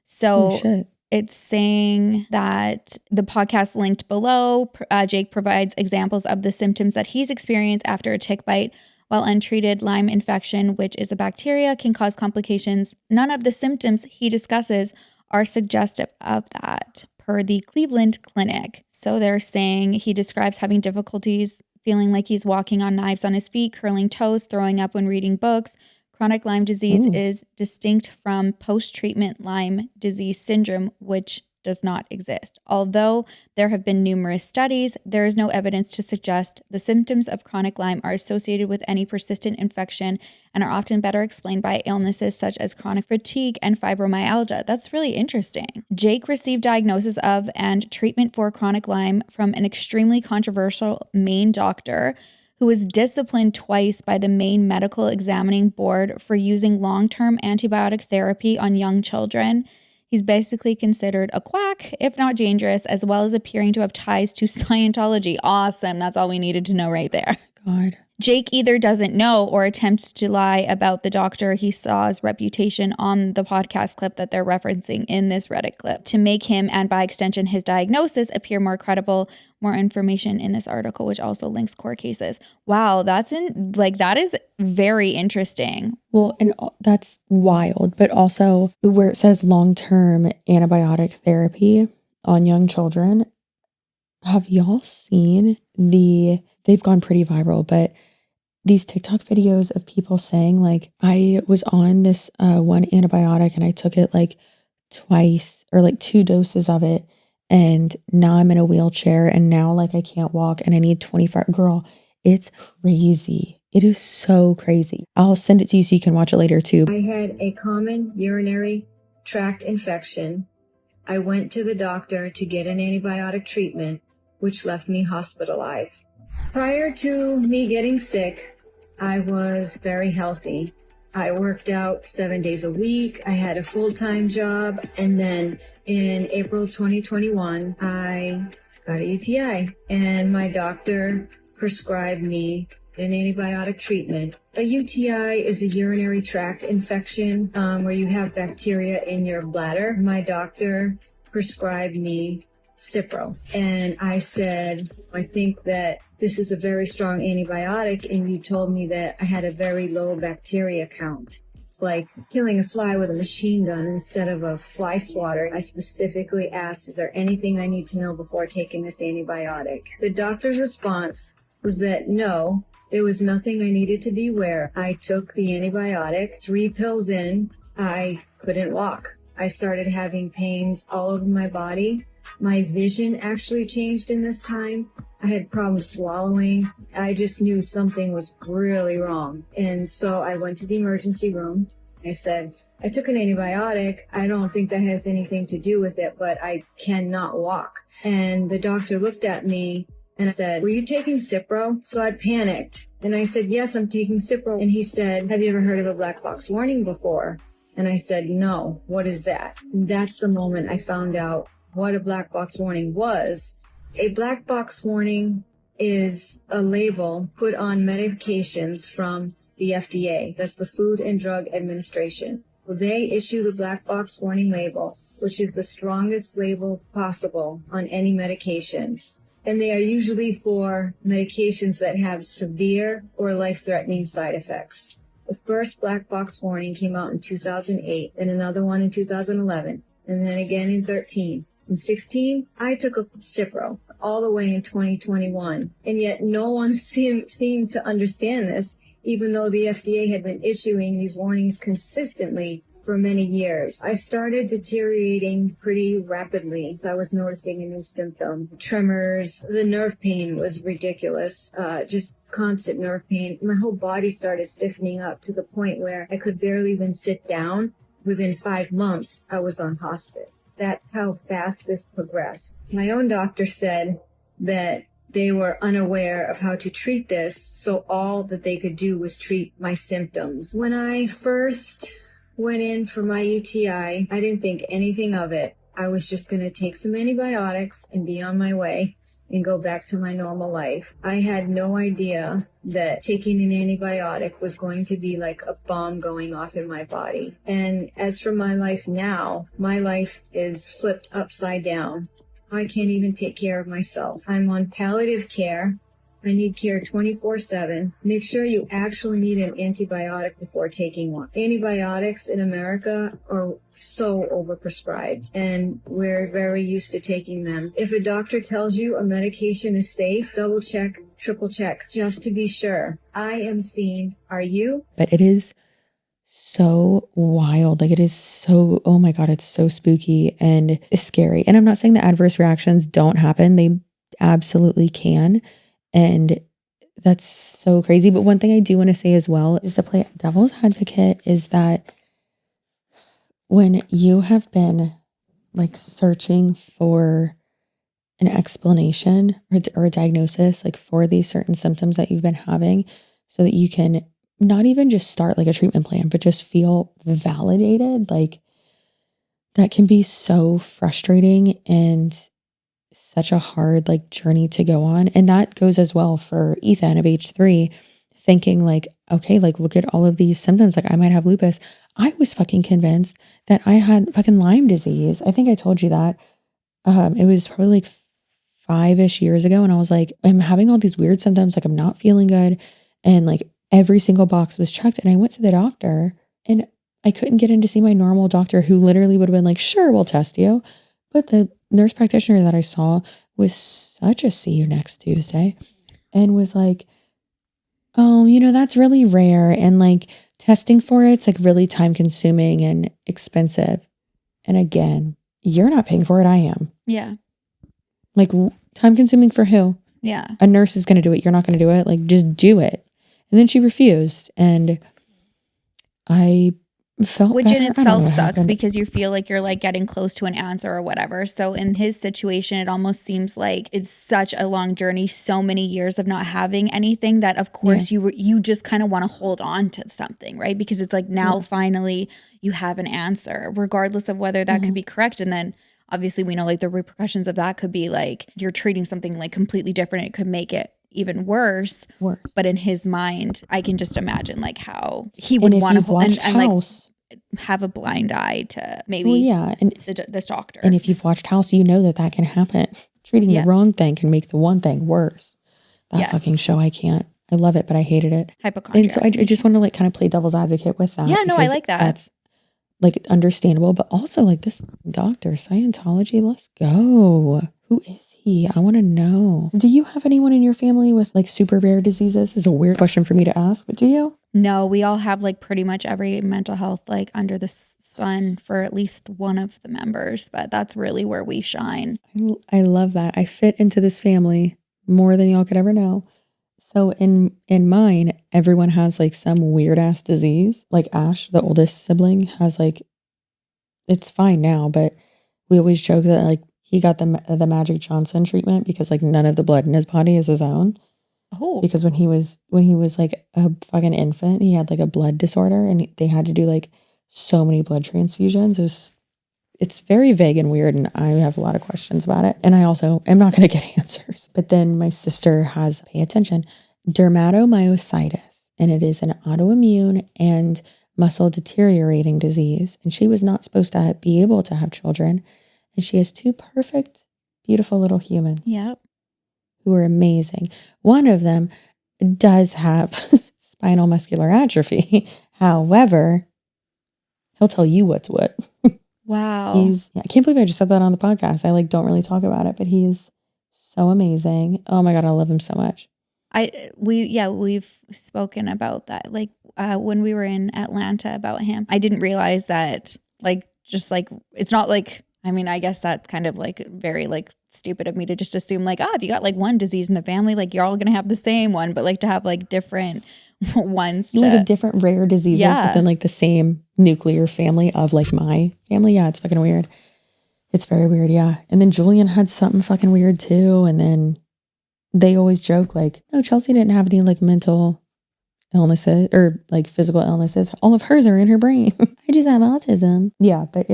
So it's saying that the podcast linked below, Jake provides examples of the symptoms that he's experienced after a tick bite. While untreated Lyme infection, which is a bacteria, can cause complications, none of the symptoms he discusses are suggestive of that, per the Cleveland Clinic. So they're saying he describes having difficulties feeling like he's walking on knives on his feet, curling toes, throwing up when reading books. Chronic Lyme disease is distinct from post-treatment Lyme disease syndrome, which does not exist. Although there have been numerous studies, there is no evidence to suggest the symptoms of chronic Lyme are associated with any persistent infection and are often better explained by illnesses such as chronic fatigue and fibromyalgia. That's really interesting. Jake received diagnosis of and treatment for chronic Lyme from an extremely controversial Maine doctor who was disciplined twice by the Maine Medical Examining Board for using long-term antibiotic therapy on young children. He's basically considered a quack, if not dangerous, as well as appearing to have ties to Scientology. Awesome. That's all we needed to know right there. God. Jake either doesn't know or attempts to lie about the doctor he saw's reputation on the podcast clip that they're referencing in this Reddit clip to make him, and by extension his diagnosis, appear more credible. More information in this article, which also links court cases. Wow, that is very interesting. Well, and that's wild, but also where it says long-term antibiotic therapy on young children, have y'all seen they've gone pretty viral, but these TikTok videos of people saying like, I was on this one antibiotic and I took it like twice or like 2 doses of it. And now I'm in a wheelchair and now like I can't walk and I need 24. Girl, it's crazy. It is so crazy. I'll send it to you so you can watch it later too. I had a common urinary tract infection. I went to the doctor to get an antibiotic treatment, which left me hospitalized. Prior to me getting sick, I was very healthy. I worked out 7 days a week. I had a full-time job. And then in April 2021, I got a UTI and my doctor prescribed me an antibiotic treatment. A UTI is a urinary tract infection where you have bacteria in your bladder. My doctor prescribed me Cipro. And I said, I think that this is a very strong antibiotic, and you told me that I had a very low bacteria count. Like killing a fly with a machine gun instead of a fly swatter. I specifically asked, is there anything I need to know before taking this antibiotic? The doctor's response was that no, there was nothing I needed to be aware. I took the antibiotic, 3 pills in, I couldn't walk. I started having pains all over my body. My vision actually changed in this time. I had problems swallowing. I just knew something was really wrong. And so I went to the emergency room. I said, I took an antibiotic. I don't think that has anything to do with it, but I cannot walk. And the doctor looked at me and said, were you taking Cipro? So I panicked. And I said, yes, I'm taking Cipro. And he said, have you ever heard of a black box warning before? And I said, no, what is that? And that's the moment I found out what a black box warning was. A black box warning is a label put on medications from the FDA. That's the Food and Drug Administration. They issue the black box warning label, which is the strongest label possible on any medication. And they are usually for medications that have severe or life-threatening side effects. The first black box warning came out in 2008, then another one in 2011, and then again in 13. In 16, I took a Cipro all the way in 2021, and yet no one seemed to understand this, even though the FDA had been issuing these warnings consistently for many years. I started deteriorating pretty rapidly. I was noticing a new symptom, tremors. The nerve pain was ridiculous, just constant nerve pain. My whole body started stiffening up to the point where I could barely even sit down. Within 5 months, I was on hospice. That's how fast this progressed. My own doctor said that they were unaware of how to treat this, so all that they could do was treat my symptoms. When I first went in for my UTI, I didn't think anything of it. I was just going to take some antibiotics and be on my way and go back to my normal life. I had no idea that taking an antibiotic was going to be like a bomb going off in my body. And as for my life now, my life is flipped upside down. I can't even take care of myself. I'm on palliative care. I need care 24/7. Make sure you actually need an antibiotic before taking one. Antibiotics in America are so overprescribed, and we're very used to taking them. If a doctor tells you a medication is safe, double check, triple check, just to be sure. I am seen. Are you? But it is so wild. Like it is so, oh my God, it's so spooky and scary. And I'm not saying that adverse reactions don't happen. They absolutely can. And that's so crazy. But one thing I do want to say as well is to play devil's advocate is that when you have been like searching for an explanation or a diagnosis, like for these certain symptoms that you've been having, so that you can not even just start like a treatment plan, but just feel validated, like that can be so frustrating and such a hard like journey to go on. And that goes as well for Ethan of age 3, thinking like, okay, like look at all of these symptoms. Like I might have lupus. I was fucking convinced that I had fucking Lyme disease. I think I told you that. It was probably like 5-ish years ago. And I was like, I'm having all these weird symptoms. Like I'm not feeling good. And like every single box was checked. And I went to the doctor and I couldn't get in to see my normal doctor who literally would have been like, sure, we'll test you. But the nurse practitioner that I saw was such a see you next Tuesday and was like, oh, you know, that's really rare. And like testing for it's like really time consuming and expensive. And again, you're not paying for it. I am. Yeah. Like time consuming for who? Yeah. A nurse is going to do it. You're not going to do it. Like just do it. And then she refused. And I felt which better. in I don't know itself what sucks happened. because you feel like you're like getting close to an answer or whatever. So in his situation, it almost seems like it's such a long journey, so many years of not having anything that of course you just kind of want to hold on to something, right? Because it's like now finally you have an answer, regardless of whether that could be correct. And then obviously we know like the repercussions of that could be like you're treating something like completely different. It could make it even worse. But in his mind, I can just imagine like how he would want to and like have a blind eye to maybe and this doctor. And if you've watched House, you know that that can happen. Treating the wrong thing can make the one thing worse. That fucking show, I can't. I love it, but I hated it. Hypochondriac. And so I just want to like kind of play devil's advocate with that. Yeah, no, I like that. That's like understandable, but also like this doctor, Scientology, let's go. Who is he? I want to know. Do you have anyone in your family with like super rare diseases? This is a weird question for me to ask, but do you? No, we all have like pretty much every mental health like under the sun for at least one of the members, but that's really where we shine. I love that. I fit into this family more than y'all could ever know. So in mine, everyone has like some weird ass disease. Like Ash, the oldest sibling, has like, it's fine now, but we always joke that like he got the Magic Johnson treatment because like none of the blood in his body is his own. Oh. Because when he was like a fucking infant, he had like a blood disorder and they had to do like so many blood transfusions. It's very vague and weird, and I have a lot of questions about it. And I also am not going to get answers. But then my sister has, pay attention, dermatomyositis, and it is an autoimmune and muscle deteriorating disease. And she was not supposed to be able to have children. And she has 2 perfect, beautiful little humans. Yep. Who are amazing. One of them does have spinal muscular atrophy. However, he'll tell you what's what. Wow. I can't believe I just said that on the podcast. I like don't really talk about it, but he's so amazing. Oh my God, I love him so much. We've spoken about that. Like when we were in Atlanta about him, I didn't realize that like, just like, it's not like, I mean, I guess that's kind of like very like stupid of me to just assume like, if you got like one disease in the family, like you're all going to have the same one, but like to have like different ones. Like a different rare diseases within like the same nuclear family of like my family. Yeah, it's fucking weird. It's very weird, yeah. And then Julian had something fucking weird too. And then they always joke like, no, Chelsea didn't have any like mental illnesses or like physical illnesses. All of hers are in her brain. I just have autism. Yeah, but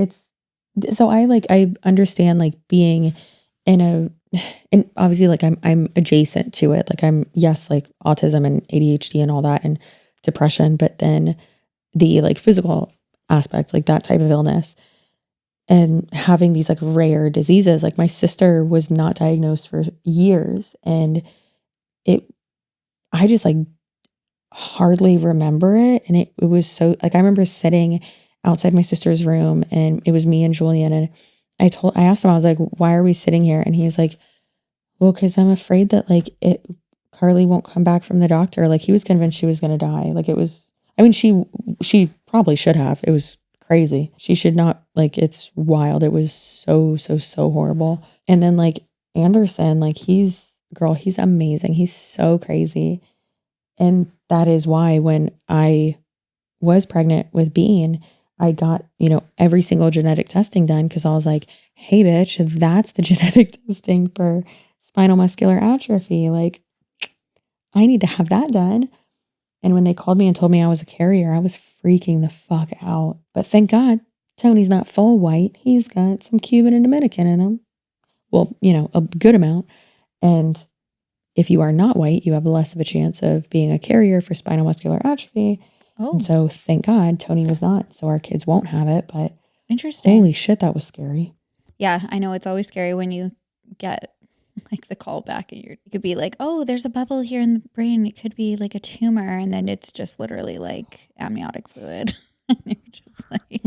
so I understand like being and obviously like I'm adjacent to it. Like like autism and ADHD and all that and depression, but then the like physical aspects, like that type of illness and having these like rare diseases. Like my sister was not diagnosed for years and I just like hardly remember it. And it was so like, I remember sitting outside my sister's room and it was me and Julian and I asked him, I was like, why are we sitting here? And he's like, well, because I'm afraid that like Carly won't come back from the doctor. Like he was convinced she was going to die. Like it was, I mean, she probably should have. It was crazy. She should not, like, it's wild. It was so horrible. And then like Anderson, like he's amazing. He's so crazy. And that is why when I was pregnant with Bean, I got, every single genetic testing done because I was like, hey, bitch, that's the genetic testing for spinal muscular atrophy. Like, I need to have that done. And when they called me and told me I was a carrier, I was freaking the fuck out. But thank God, Tony's not full white. He's got some Cuban and Dominican in him. Well, a good amount. And if you are not white, you have less of a chance of being a carrier for spinal muscular atrophy. Oh. And so thank God Tony was not. So our kids won't have it. But Interesting. holy shit, that was scary. Yeah, I know it's always scary when you get like the call back and you could be like, oh, there's a bubble here in the brain. It could be like a tumor. And then it's just literally like amniotic fluid. And you're just like,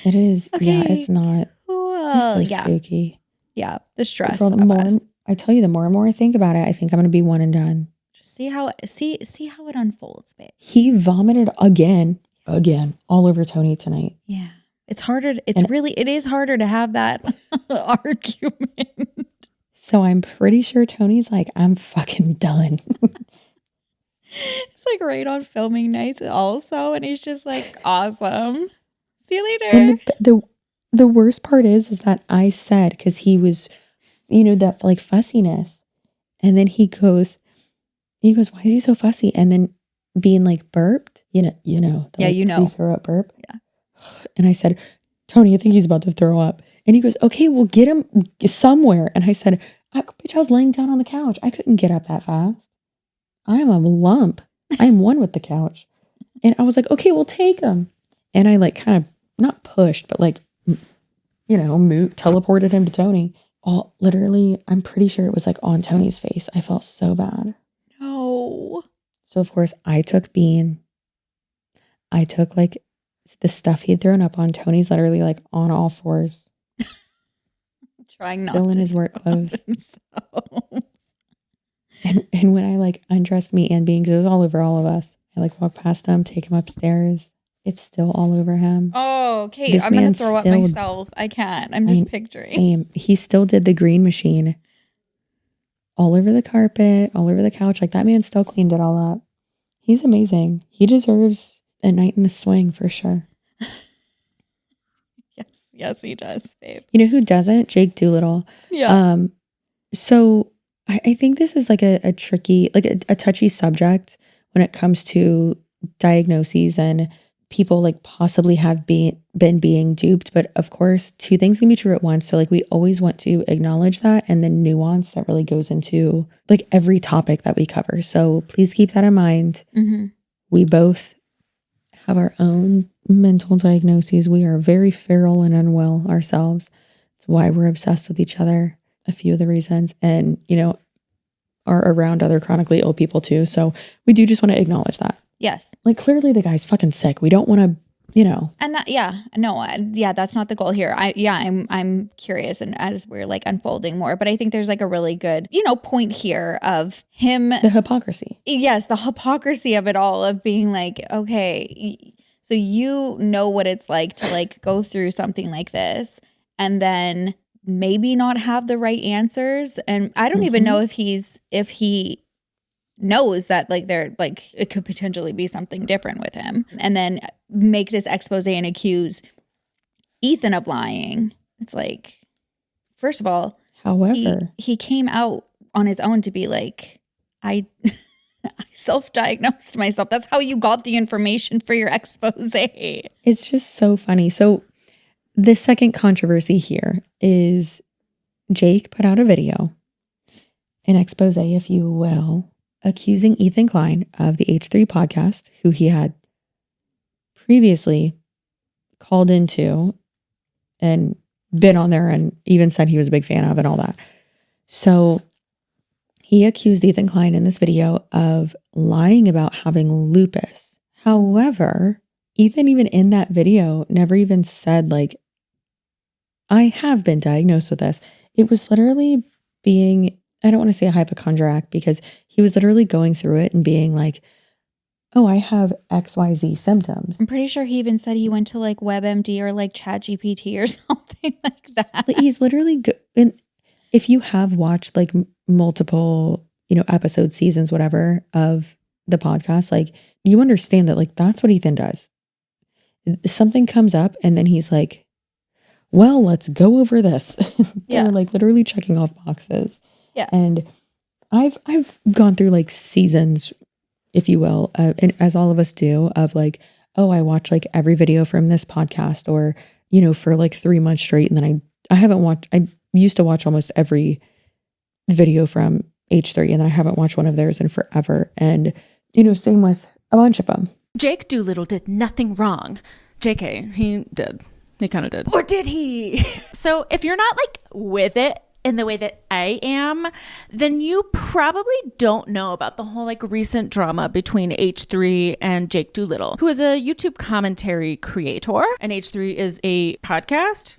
it is. Okay, yeah, it's not. cool. It's so spooky. Yeah, the stress Girl, of us. I tell you, the more and more I think about it, I think I'm going to be one and done. Just see how it unfolds, babe. He vomited again, all over Tony tonight. Yeah. It's harder. It is harder to have that argument. So I'm pretty sure Tony's like, I'm fucking done. It's like right on filming nights also. And he's just like, awesome. See you later. And the worst part is that I said, because he was, that like fussiness. And then he goes, why is he so fussy? And then being like burped, the, you throw up burp. Yeah. And I said, Tony, I think he's about to throw up. And he goes, okay, well, get him somewhere. And I said, bitch, I was laying down on the couch. I couldn't get up that fast. I'm a lump. I'm one with the couch. And I was like, okay, well, take him. And I like kind of not pushed, but like, teleported him to Tony. Literally, I'm pretty sure it was like on Tony's face. I felt so bad. No. So of course I took Bean. I took like the stuff he'd thrown up on. Tony's literally like on all fours. Trying not still in to his work clothes. So. And when I like undressed me and Bean, because it was all over all of us, I like walk past him, take him upstairs. It's still all over him. Oh, okay. I'm going to throw up myself. I can't. I'm just picturing. Same. He still did the green machine all over the carpet, all over the couch. Like that man still cleaned it all up. He's amazing. He deserves a night in the swing for sure. Yes, he does, babe. You know who doesn't? Jake Dolittle. Yeah. So I think this is like a tricky, like a touchy subject when it comes to diagnoses and people like possibly have been being duped. But of course, two things can be true at once. So like we always want to acknowledge that and the nuance that really goes into like every topic that we cover. So please keep that in mind. Mm-hmm. We both have our own mental diagnoses. We are very feral and unwell ourselves. It's why we're obsessed with each other. A few of the reasons, and are around other chronically ill people too. So we do just want to acknowledge that. Yes. Like clearly the guy's fucking sick. We don't want to, And that's not the goal here. I'm curious, and as we're like unfolding more, but I think there's like a really good, point here of him. The hypocrisy. Yes, the hypocrisy of it all, of being like, okay, so what it's like to like go through something like this, and then maybe not have the right answers. And I don't even know if he knows that like they're like it could potentially be something different with him, and then make this expose and accuse Ethan of lying. It's like, first of all, however, he came out on his own to be like, I self-diagnosed myself. That's how you got the information for your expose. It's just so funny. So the second controversy here is Jake put out a video, an expose, if you will, accusing Ethan Klein of the H3 podcast, who he had previously called into and been on there and even said he was a big fan of and all that. So he accused Ethan Klein in this video of lying about having lupus. However, Ethan, even in that video, never even said like, I have been diagnosed with this. It was literally being, I don't want to say a hypochondriac, because he was literally going through it and being like, oh, I have XYZ symptoms. I'm pretty sure he even said he went to like WebMD or like ChatGPT or something like that. Like, he's literally and if you have watched like multiple, episodes, seasons, whatever of the podcast, like you understand that like that's what Ethan does. Something comes up and then he's like, well, let's go over this. They're like literally checking off boxes. Yeah. And I've gone through like seasons, if you will, and as all of us do, of like, oh, I watch like every video from this podcast or, for like 3 months straight. And then I haven't watched, I used to watch almost every video from H3 and then I haven't watched one of theirs in forever. And, same with a bunch of them. Jake Dolittle did nothing wrong. JK, he did. He kind of did. Or did he? So if you're not like with it in the way that I am, then you probably don't know about the whole like recent drama between H3 and Jake Dolittle, who is a YouTube commentary creator. And H3 is a podcast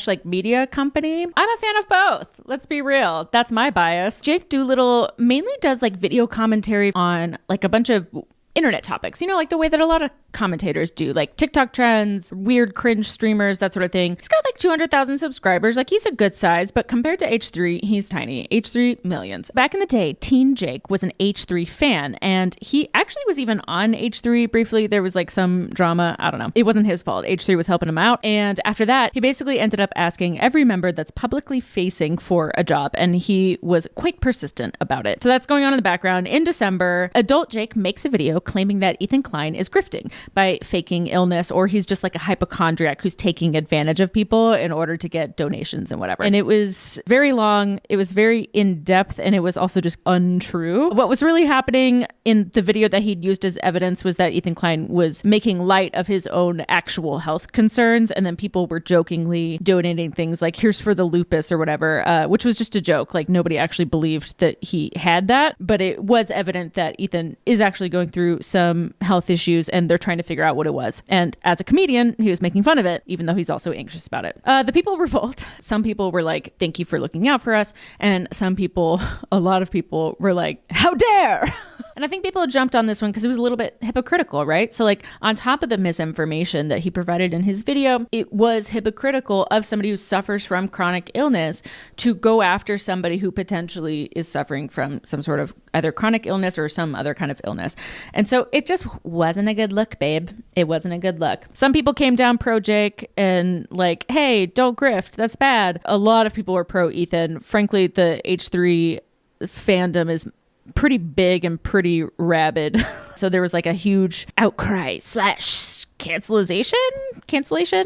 / like media company. I'm a fan of both. Let's be real. That's my bias. Jake Dolittle mainly does like video commentary on like a bunch of internet topics, like the way that a lot of commentators do, like TikTok trends, weird cringe streamers, that sort of thing. He's got like 200,000 subscribers. Like he's a good size, but compared to H3, he's tiny. H3 millions. Back in the day, Teen Jake was an H3 fan, and he actually was even on H3 briefly. There was like some drama. I don't know. It wasn't his fault. H3 was helping him out. And after that, he basically ended up asking every member that's publicly facing for a job, and he was quite persistent about it. So that's going on in the background. In December, adult Jake makes a video claiming that Ethan Klein is grifting by faking illness, or he's just like a hypochondriac who's taking advantage of people in order to get donations and whatever. And it was very long, it was very in-depth, and it was also just untrue. What was really happening in the video that he'd used as evidence was that Ethan Klein was making light of his own actual health concerns, and then people were jokingly donating things like, here's for the lupus or whatever, which was just a joke. Like nobody actually believed that he had that, but it was evident that Ethan is actually going through some health issues, and they're trying to figure out what it was. And as a comedian, he was making fun of it, even though he's also anxious about it. The people revolt. Some people were like, thank you for looking out for us. And some people, a lot of people were like, how dare? And I think people jumped on this one because it was a little bit hypocritical, right? So like on top of the misinformation that he provided in his video, it was hypocritical of somebody who suffers from chronic illness to go after somebody who potentially is suffering from some sort of either chronic illness or some other kind of illness. And so it just wasn't a good look, babe. It wasn't a good look. Some people came down pro Jake and like, hey, don't grift. That's bad. A lot of people were pro Ethan. Frankly, the H3 fandom is pretty big and pretty rabid. So there was like a huge outcry / cancellation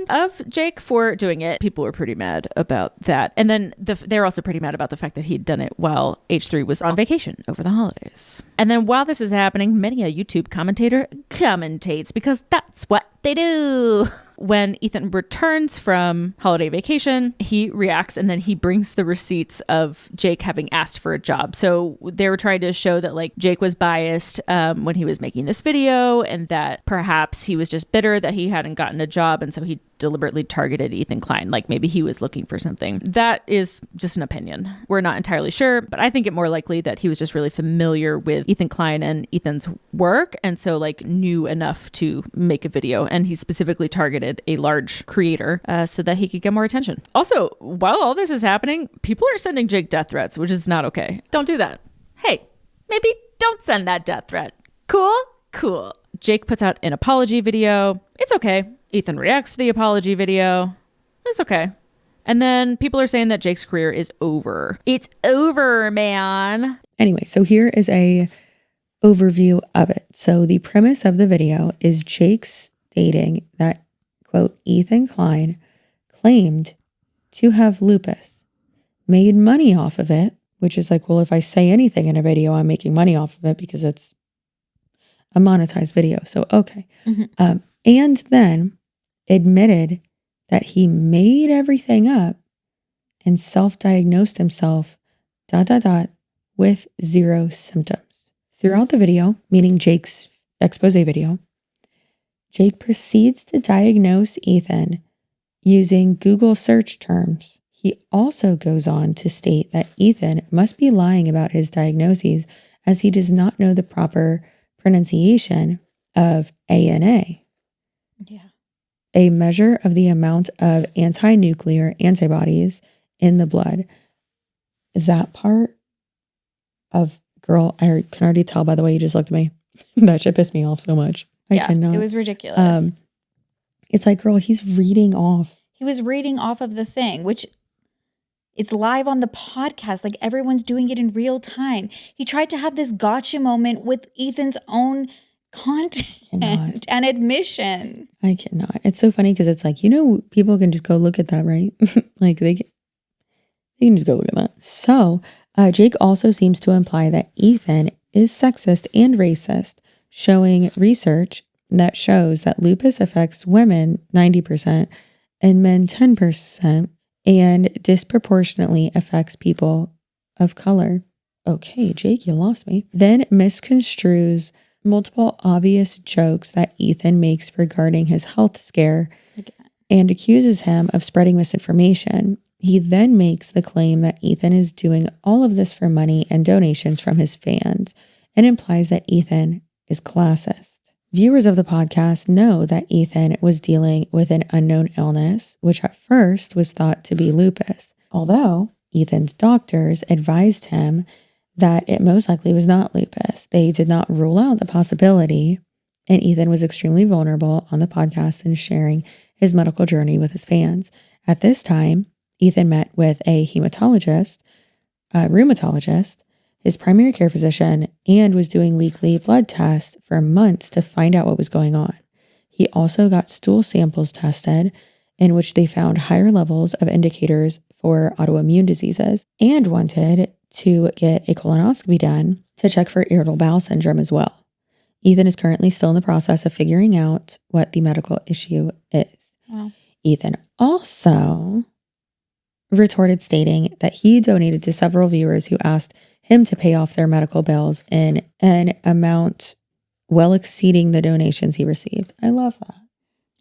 of Jake for doing it. People were pretty mad about that. And then they're also pretty mad about the fact that he'd done it while H3 was on vacation over the holidays. And then while this is happening, many a YouTube commentator commentates because that's what they do. When Ethan returns from holiday vacation, he reacts and then he brings the receipts of Jake having asked for a job. So they were trying to show that like Jake was biased when he was making this video, and that perhaps he was just bitter that he hadn't gotten a job, and so he deliberately targeted Ethan Klein. Like maybe he was looking for something. That is just an opinion. We're not entirely sure, but I think it more likely that he was just really familiar with Ethan Klein and Ethan's work, and so like knew enough to make a video, and he specifically targeted a large creator so that he could get more attention. Also, while all this is happening, people are sending Jake death threats, which is not okay. Don't do that. Hey, maybe don't send that death threat. Cool. Jake puts out an apology video. It's okay. Ethan reacts to the apology video. It's okay. And then people are saying that Jake's career is over. It's over, man. Anyway, so here is a overview of it. So the premise of the video is Jake stating that, quote, Ethan Klein claimed to have lupus, made money off of it, which is like, well, if I say anything in a video, I'm making money off of it because it's a monetized video. So, okay. Mm-hmm. And then admitted that he made everything up and self-diagnosed himself, ... with 0 symptoms. Throughout the video, meaning Jake's expose video, Jake proceeds to diagnose Ethan using Google search terms. He also goes on to state that Ethan must be lying about his diagnoses as he does not know the proper pronunciation of ANA, Yeah. a measure of the amount of anti-nuclear antibodies in the blood. That part of, girl, I can already tell by the way you just looked at me. That shit pissed me off so much. I cannot. It was ridiculous. It's like, girl, he's reading off. He was reading off of the thing, which it's live on the podcast. Like everyone's doing it in real time. He tried to have this gotcha moment with Ethan's own content and admission. I cannot. It's so funny because it's like, people can just go look at that, right? Like they can just go look at that. So Jake also seems to imply that Ethan is sexist and racist, showing research that shows that lupus affects women 90% and men 10% and disproportionately affects people of color. Okay, Jake, you lost me. Then misconstrues multiple obvious jokes that Ethan makes regarding his health scare and accuses him of spreading misinformation. He then makes the claim that Ethan is doing all of this for money and donations from his fans and implies that Ethan is classist. Viewers of the podcast know that Ethan was dealing with an unknown illness, which at first was thought to be lupus, although Ethan's doctors advised him that it most likely was not lupus. They did not rule out the possibility, and Ethan was extremely vulnerable on the podcast and sharing his medical journey with his fans. At this time, Ethan met with a rheumatologist, his primary care physician, and was doing weekly blood tests for months to find out what was going on. He also got stool samples tested, in which they found higher levels of indicators for autoimmune diseases, and wanted to get a colonoscopy done to check for irritable bowel syndrome as well. Ethan is currently still in the process of figuring out what the medical issue is. Wow. Ethan also retorted stating that he donated to several viewers who asked him to pay off their medical bills in an amount well exceeding the donations he received. I love that.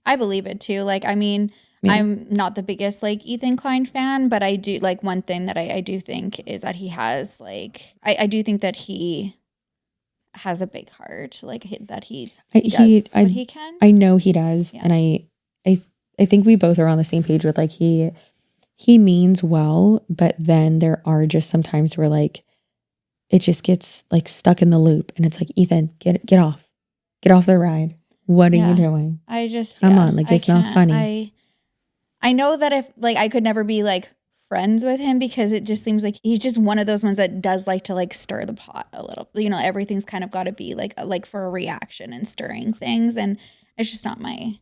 I believe it too. Like, I mean, I'm not the biggest like Ethan Klein fan, but I do like one thing that I do think is that he has like, I do think that he has a big heart, like that he does what he can. I know he does. Yeah. And I think we both are on the same page with like, he means well, but then there are just some times where like, it just gets like stuck in the loop and it's like, Ethan, get off the ride. What are you doing? I just, come on. Like, it's not funny. I know that if like, I could never be like friends with him because it just seems like he's just one of those ones that does like to like stir the pot a little, everything's kind of got to be like for a reaction and stirring things. And it's just not me.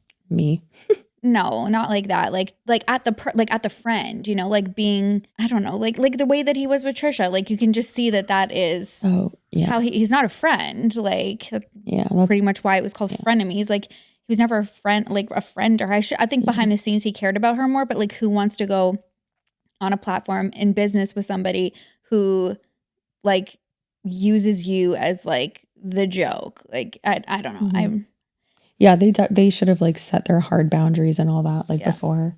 No, not like that. Like at the friend, like being, I don't know, like the way that he was with Trisha, like you can just see that is how he's not a friend. Like, that's pretty much why it was called frenemies. Like he was never a friend, like a friend, or I think behind the scenes he cared about her more, but like who wants to go on a platform in business with somebody who like uses you as like the joke? Like, I don't know. Mm-hmm. Yeah, they should have like set their hard boundaries and all that like before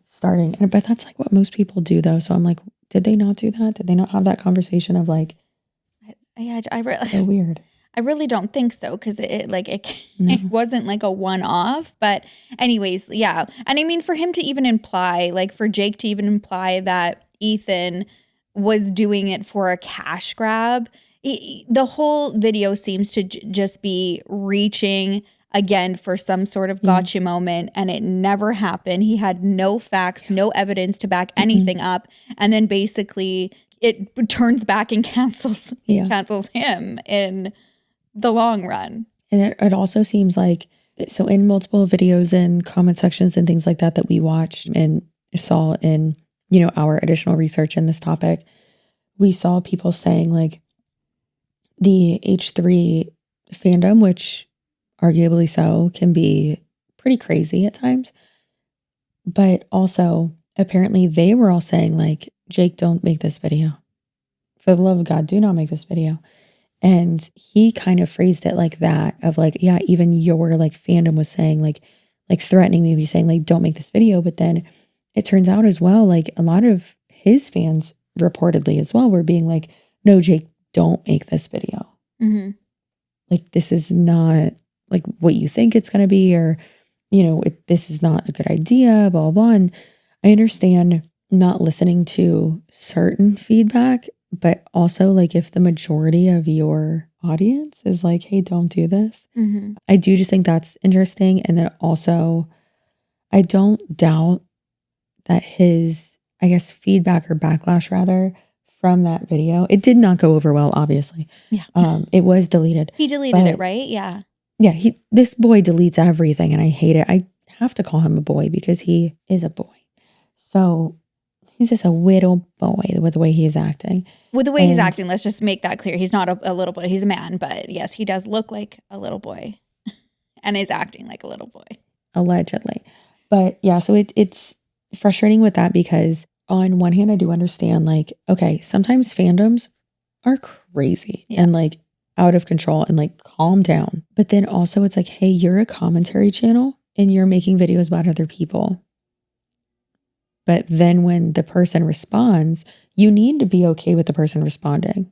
starting. But that's like what most people do though. So I'm like, did they not do that? Did they not have that conversation of like, so weird. I really don't think so because it wasn't like a one-off. But anyways, yeah. And I mean, for him to even imply, like for Jake to even imply that Ethan was doing it for a cash grab, the whole video seems to just be reaching again for some sort of gotcha moment, and it never happened. He had no facts, no evidence to back anything up, and then basically it turns back and cancels him in the long run. And it also seems like, so in multiple videos and comment sections and things like that we watched and saw in, our additional research in this topic, we saw people saying like the H3 fandom, which arguably so, can be pretty crazy at times. But also, apparently they were all saying like, Jake, don't make this video. For the love of God, do not make this video. And he kind of phrased it like that, of like, yeah, even your like fandom was saying like threatening me, be saying like, don't make this video. But then it turns out as well, like a lot of his fans reportedly as well were being like, no, Jake, don't make this video. Mm-hmm. Like, this is not like what you think it's going to be, or, this is not a good idea, blah, blah, blah. And I understand not listening to certain feedback, but also like if the majority of your audience is like, hey, don't do this. I do just think that's interesting. And then also, I don't doubt that his, I guess, feedback or backlash rather from that video, it did not go over well, obviously. Yeah. It was deleted. He deleted it, right? Yeah. Yeah. This boy deletes everything and I hate it. I have to call him a boy because he is a boy. So he's just a little boy with the way he is acting. With the way he's acting, let's just make that clear. He's not a little boy. He's a man. But yes, he does look like a little boy and is acting like a little boy. Allegedly. But yeah, so it's frustrating with that because on one hand, I do understand like, okay, sometimes fandoms are crazy and like out of control and like calm down. But then also it's like, hey, you're a commentary channel and you're making videos about other people. But then when the person responds, you need to be okay with the person responding.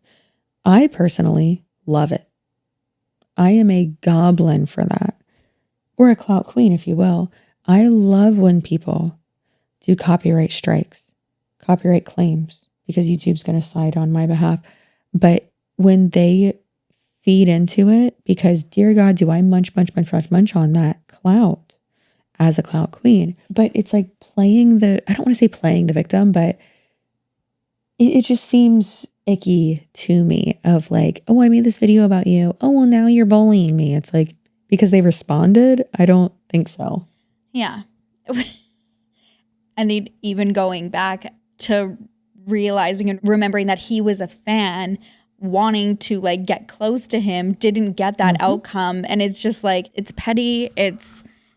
I personally love it. I am a goblin for that. Or a clout queen, if you will. I love when people do copyright strikes, copyright claims, because YouTube's going to side on my behalf. But when they feed into it, because dear God, do I munch on that clout as a clout queen. But it's like I don't want to say playing the victim, but it just seems icky to me of like, oh, I made this video about you. Oh, well, now you're bullying me. It's like, because they responded? I don't think so. Yeah. And even going back to realizing and remembering that he was a fan, wanting to like get close to him, didn't get that outcome. And it's just like, it's petty.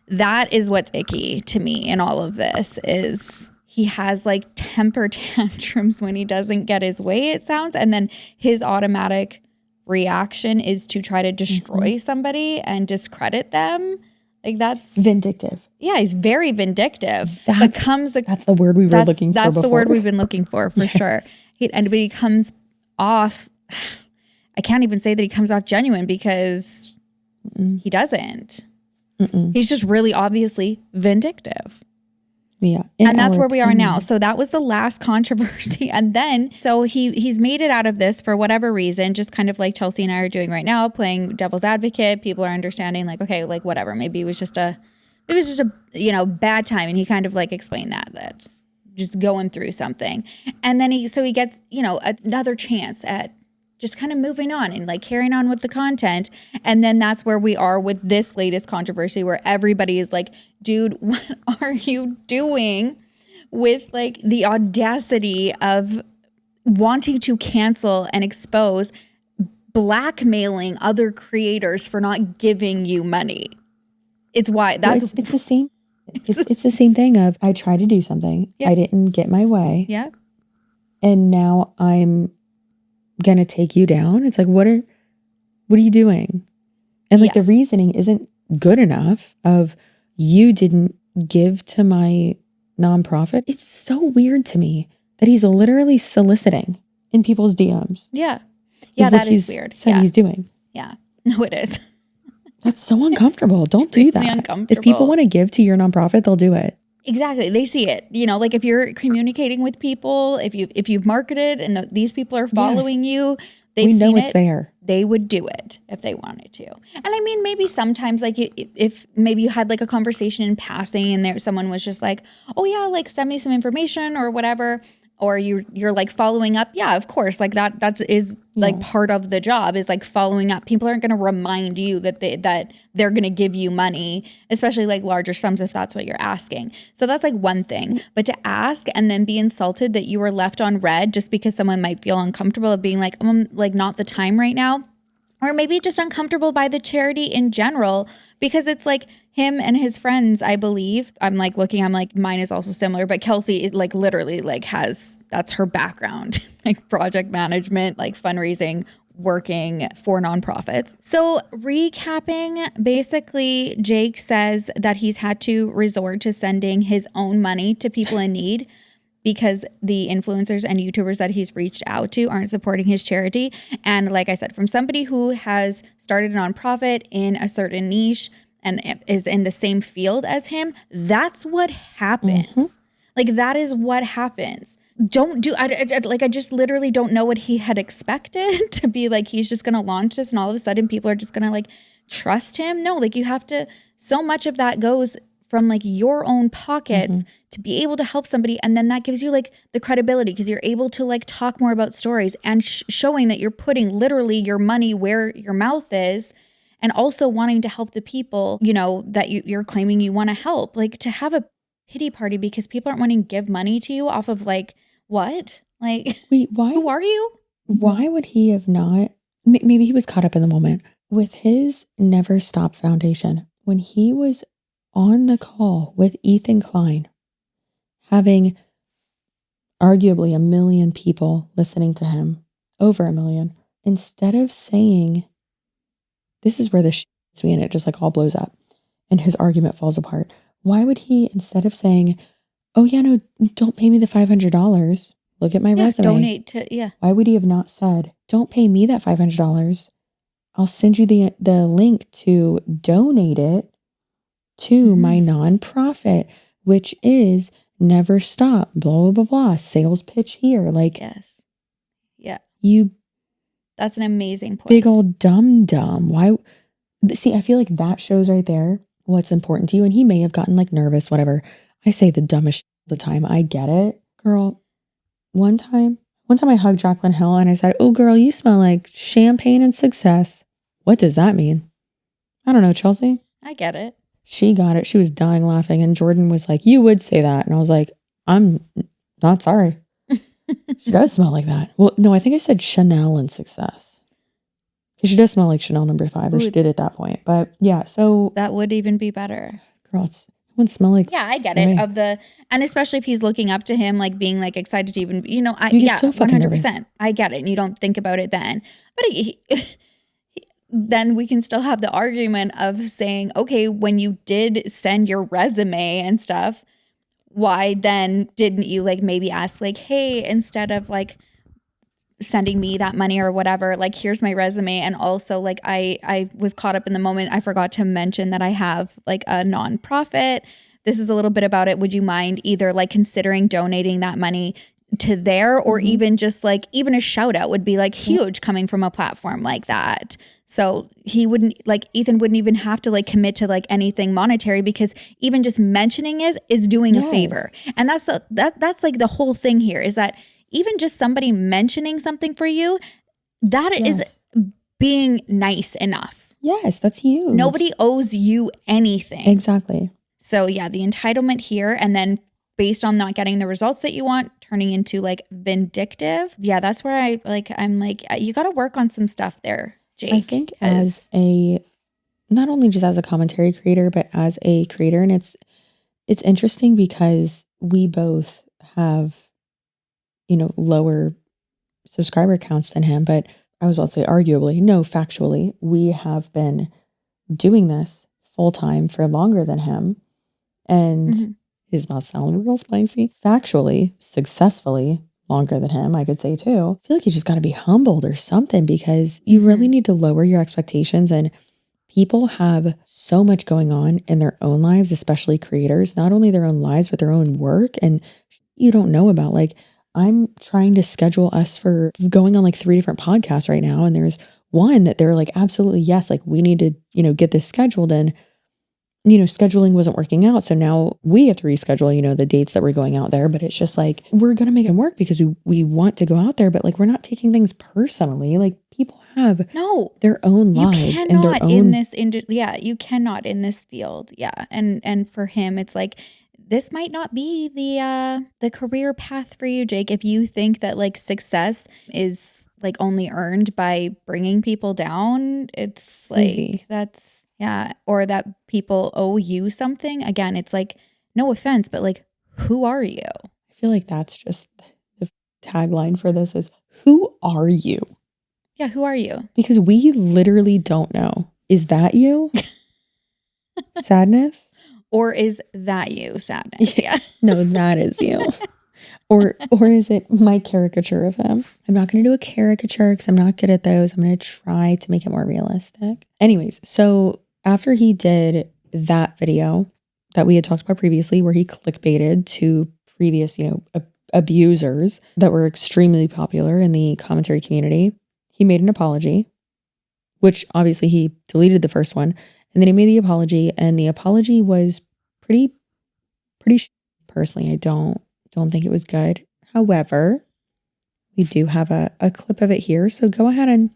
That is what's icky to me in all of this is he has like temper tantrums when he doesn't get his way, it sounds. And then his automatic reaction is to try to destroy somebody and discredit them. Like that's vindictive. Yeah, he's very vindictive. That's the word we were looking for before. That's the word we've been looking for sure. But he comes off, I can't even say that he comes off genuine because he doesn't. He's just really obviously vindictive. Yeah. And that's where we are now. So that was the last controversy. And then, so he's made it out of this for whatever reason, just kind of like Chelsea and I are doing right now, playing devil's advocate. People are understanding like, okay, like whatever, maybe it was just a bad time. And he kind of like explained that just going through something. And then he gets, another chance at just kind of moving on and like carrying on with the content. And then that's where we are with this latest controversy where everybody is like, dude, what are you doing with like the audacity of wanting to cancel and expose blackmailing other creators for not giving you money? It's why that's it's the same. It's the same thing of I tried to do something. I didn't get my way. Yeah. And now I'm gonna take you down. It's like, what are you doing? And like the reasoning isn't good enough of you didn't give to my nonprofit. It's so weird to me that he's literally soliciting in people's DMs. Yeah. Yeah, that is weird. Said he's doing. Yeah. No, it is. That's so uncomfortable. Don't do that. Uncomfortable. If people want to give to your nonprofit, they'll do it. Exactly. They see it. Like if you're communicating with people, if you've marketed and these people are following you, we know it's there. They would do it if they wanted to. And I mean, maybe sometimes like if maybe you had like a conversation in passing and someone was just like, oh yeah, like send me some information or whatever. Or you're like following up. Yeah, of course. Like that is like part of the job is like following up. People aren't going to remind you that they're going to give you money, especially like larger sums if that's what you're asking. So that's like one thing. But to ask and then be insulted that you were left on red just because someone might feel uncomfortable of being like not the time right now. Or maybe just uncomfortable by the charity in general because it's like him and his friends, I believe. I'm like looking, I'm like, mine is also similar, but Kelsey is like literally like that's her background, like project management, like fundraising, working for nonprofits. So recapping, basically Jake says that he's had to resort to sending his own money to people in need because the influencers and YouTubers that he's reached out to aren't supporting his charity. And like I said, from somebody who has started a nonprofit in a certain niche and is in the same field as him, that's what happens. Like, that is what happens. I just literally don't know what he had expected to be like, he's just going to launch this and all of a sudden people are just going to like trust him. No, like you have to, so much of that goes from like your own pockets to be able to help somebody. And then that gives you like the credibility because you're able to like talk more about stories and showing that you're putting literally your money where your mouth is and also wanting to help the people, you know, that you're claiming you want to help. Like to have a pity party because people aren't wanting to give money to you off of like, what? Like, wait, why? Who are you? Why would he have not? Maybe he was caught up in the moment with his Never Stop Foundation. When he was on the call with Ethan Klein, having arguably 1 million people listening to him, over 1 million, instead of saying, this is where the shit hits me and it just like all blows up and his argument falls apart. Why would he, instead of saying, oh yeah, no, don't pay me the $500. Look at my resume. Donate to, Why would he have not said, don't pay me that $500. I'll send you the link to donate it to my nonprofit, which is Never Stop, blah, blah, blah, blah, sales pitch here. Like, yes. Yeah. That's an amazing point. Big old dum-dum. Why? See, I feel like that shows right there what's important to you. And he may have gotten like nervous, whatever. I say the dumbest shit all the time. I get it. Girl, one time I hugged Jaclyn Hill and I said, oh girl, you smell like champagne and success. What does that mean? I don't know, Chelsea. I get it. She got it. She was dying laughing. And Jordan was like, you would say that. And I was like, I'm not sorry. She does smell like that. Well, no, I think I said Chanel and success. Because she does smell like Chanel No. 5, or she did at that point. But yeah, so. That would even be better. Girl, it wouldn't smell like. Yeah, I get it. And especially if he's looking up to him, like being like excited to even, you know, you get so 100%. Nervous. I get it. And you don't think about it then. But then we can still have the argument of saying, okay, when you did send your resume and stuff, why then didn't you like maybe ask like, hey, instead of like sending me that money or whatever, like here's my resume. And also like I was caught up in the moment. I forgot to mention that I have like a nonprofit. This is a little bit about it. Would you mind either like considering donating that money to there or even just like even a shout out would be like huge coming from a platform like that. So he wouldn't like Ethan wouldn't even have to like commit to like anything monetary because even just mentioning is doing a favor. And that's like the whole thing here is that even just somebody mentioning something for you, that is being nice enough. Yes, that's huge. Nobody owes you anything. Exactly. So yeah, the entitlement here and then based on not getting the results that you want, turning into like vindictive. Yeah, that's where I'm like, you got to work on some stuff there, Jake. I think as not only just as a commentary creator, but as a creator, and it's interesting because we both have, you know, lower subscriber counts than him, but I was about to say arguably, no, factually, we have been doing this full time for longer than him. And his mouth sounded real spicy. Factually, successfully, longer than him, I could say too. I feel like you just got to be humbled or something because you really need to lower your expectations. And people have so much going on in their own lives, especially creators, not only their own lives, but their own work. And you don't know about, like, I'm trying to schedule us for going on like 3 different podcasts right now. And there's one that they're like, absolutely, yes, like we need to, you know, get this scheduled. And you know, scheduling wasn't working out. So now we have to reschedule, you know, the dates that we're going out there. But it's just like, we're going to make it work because we want to go out there. But like, we're not taking things personally. Like people have their own lives. You cannot and their own... in this, you cannot in this field. Yeah. And for him, it's like, this might not be the career path for you, Jake. If you think that like success is like only earned by bringing people down, it's like, easy. Yeah, or that people owe you something. Again, it's like, no offense, but like, who are you? I feel like that's just the tagline for this is, who are you? Yeah, who are you? Because we literally don't know. Is that you? Sadness? Or is that you? Sadness, yeah. No, that is you. Or is it my caricature of him? I'm not going to do a caricature because I'm not good at those. I'm going to try to make it more realistic. Anyways, so after he did that video that we had talked about previously, where he clickbaited to previous, abusers that were extremely popular in the commentary community, he made an apology, which obviously he deleted the first one, and then he made the apology, and the apology was pretty. Personally, I don't think it was good. However, we do have a clip of it here, so go ahead and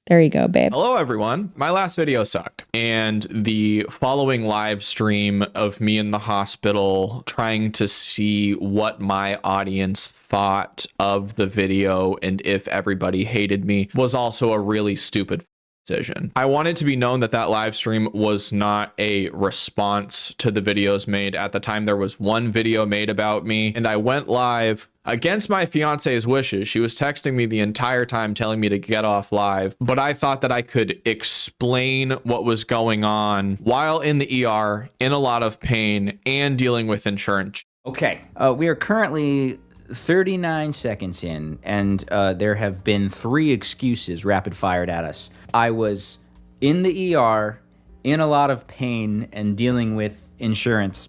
there you go, babe. Hello, everyone. My last video sucked. And the following live stream of me in the hospital trying to see what my audience thought of the video and if everybody hated me was also a really stupid decision. I want it to be known that that live stream was not a response to the videos made. At the time, there was one video made about me, and I went live against my fiance's wishes. She was texting me the entire time telling me to get off live, but I thought that I could explain what was going on while in the ER, in a lot of pain, and dealing with insurance. Okay, we are currently 39 seconds in, and there have been 3 excuses rapid fired at us. I was in the ER, in a lot of pain, and dealing with insurance.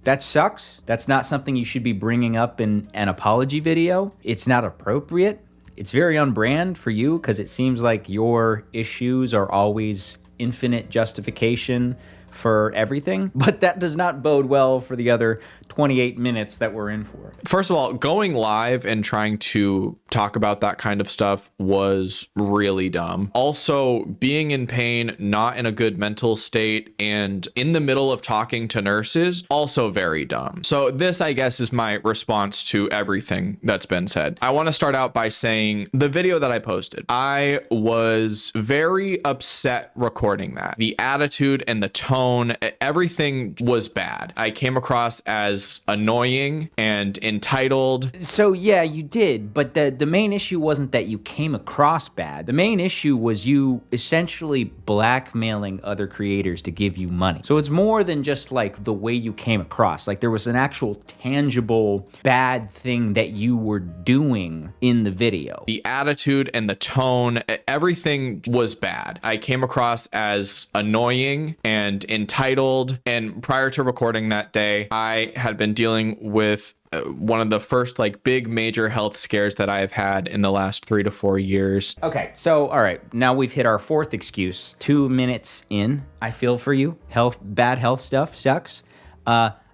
That sucks. That's not something you should be bringing up in an apology video. It's not appropriate. It's very on brand for you because it seems like your issues are always infinite justification for everything, but that does not bode well for the other 28 minutes that we're in for. First of all, going live and trying to talk about that kind of stuff was really dumb. Also, being in pain, not in a good mental state, and in the middle of talking to nurses, also very dumb. So this, I guess, is my response to everything that's been said. I want to start out by saying the video that I posted, I was very upset recording that. The attitude and the tone, everything was bad. I came across as annoying and entitled. So yeah, you did, but the main issue wasn't that you came across bad. The main issue was you essentially blackmailing other creators to give you money. So it's more than just like the way you came across. Like there was an actual tangible bad thing that you were doing in the video. The attitude and the tone, everything was bad. I came across as annoying and entitled, and prior to recording that day, I had been dealing with one of the first like big major health scares that I've had in the last 3 to 4 years. Okay, so all right, now we've hit our 4th excuse. 2 minutes in, I feel for you. Bad health stuff sucks.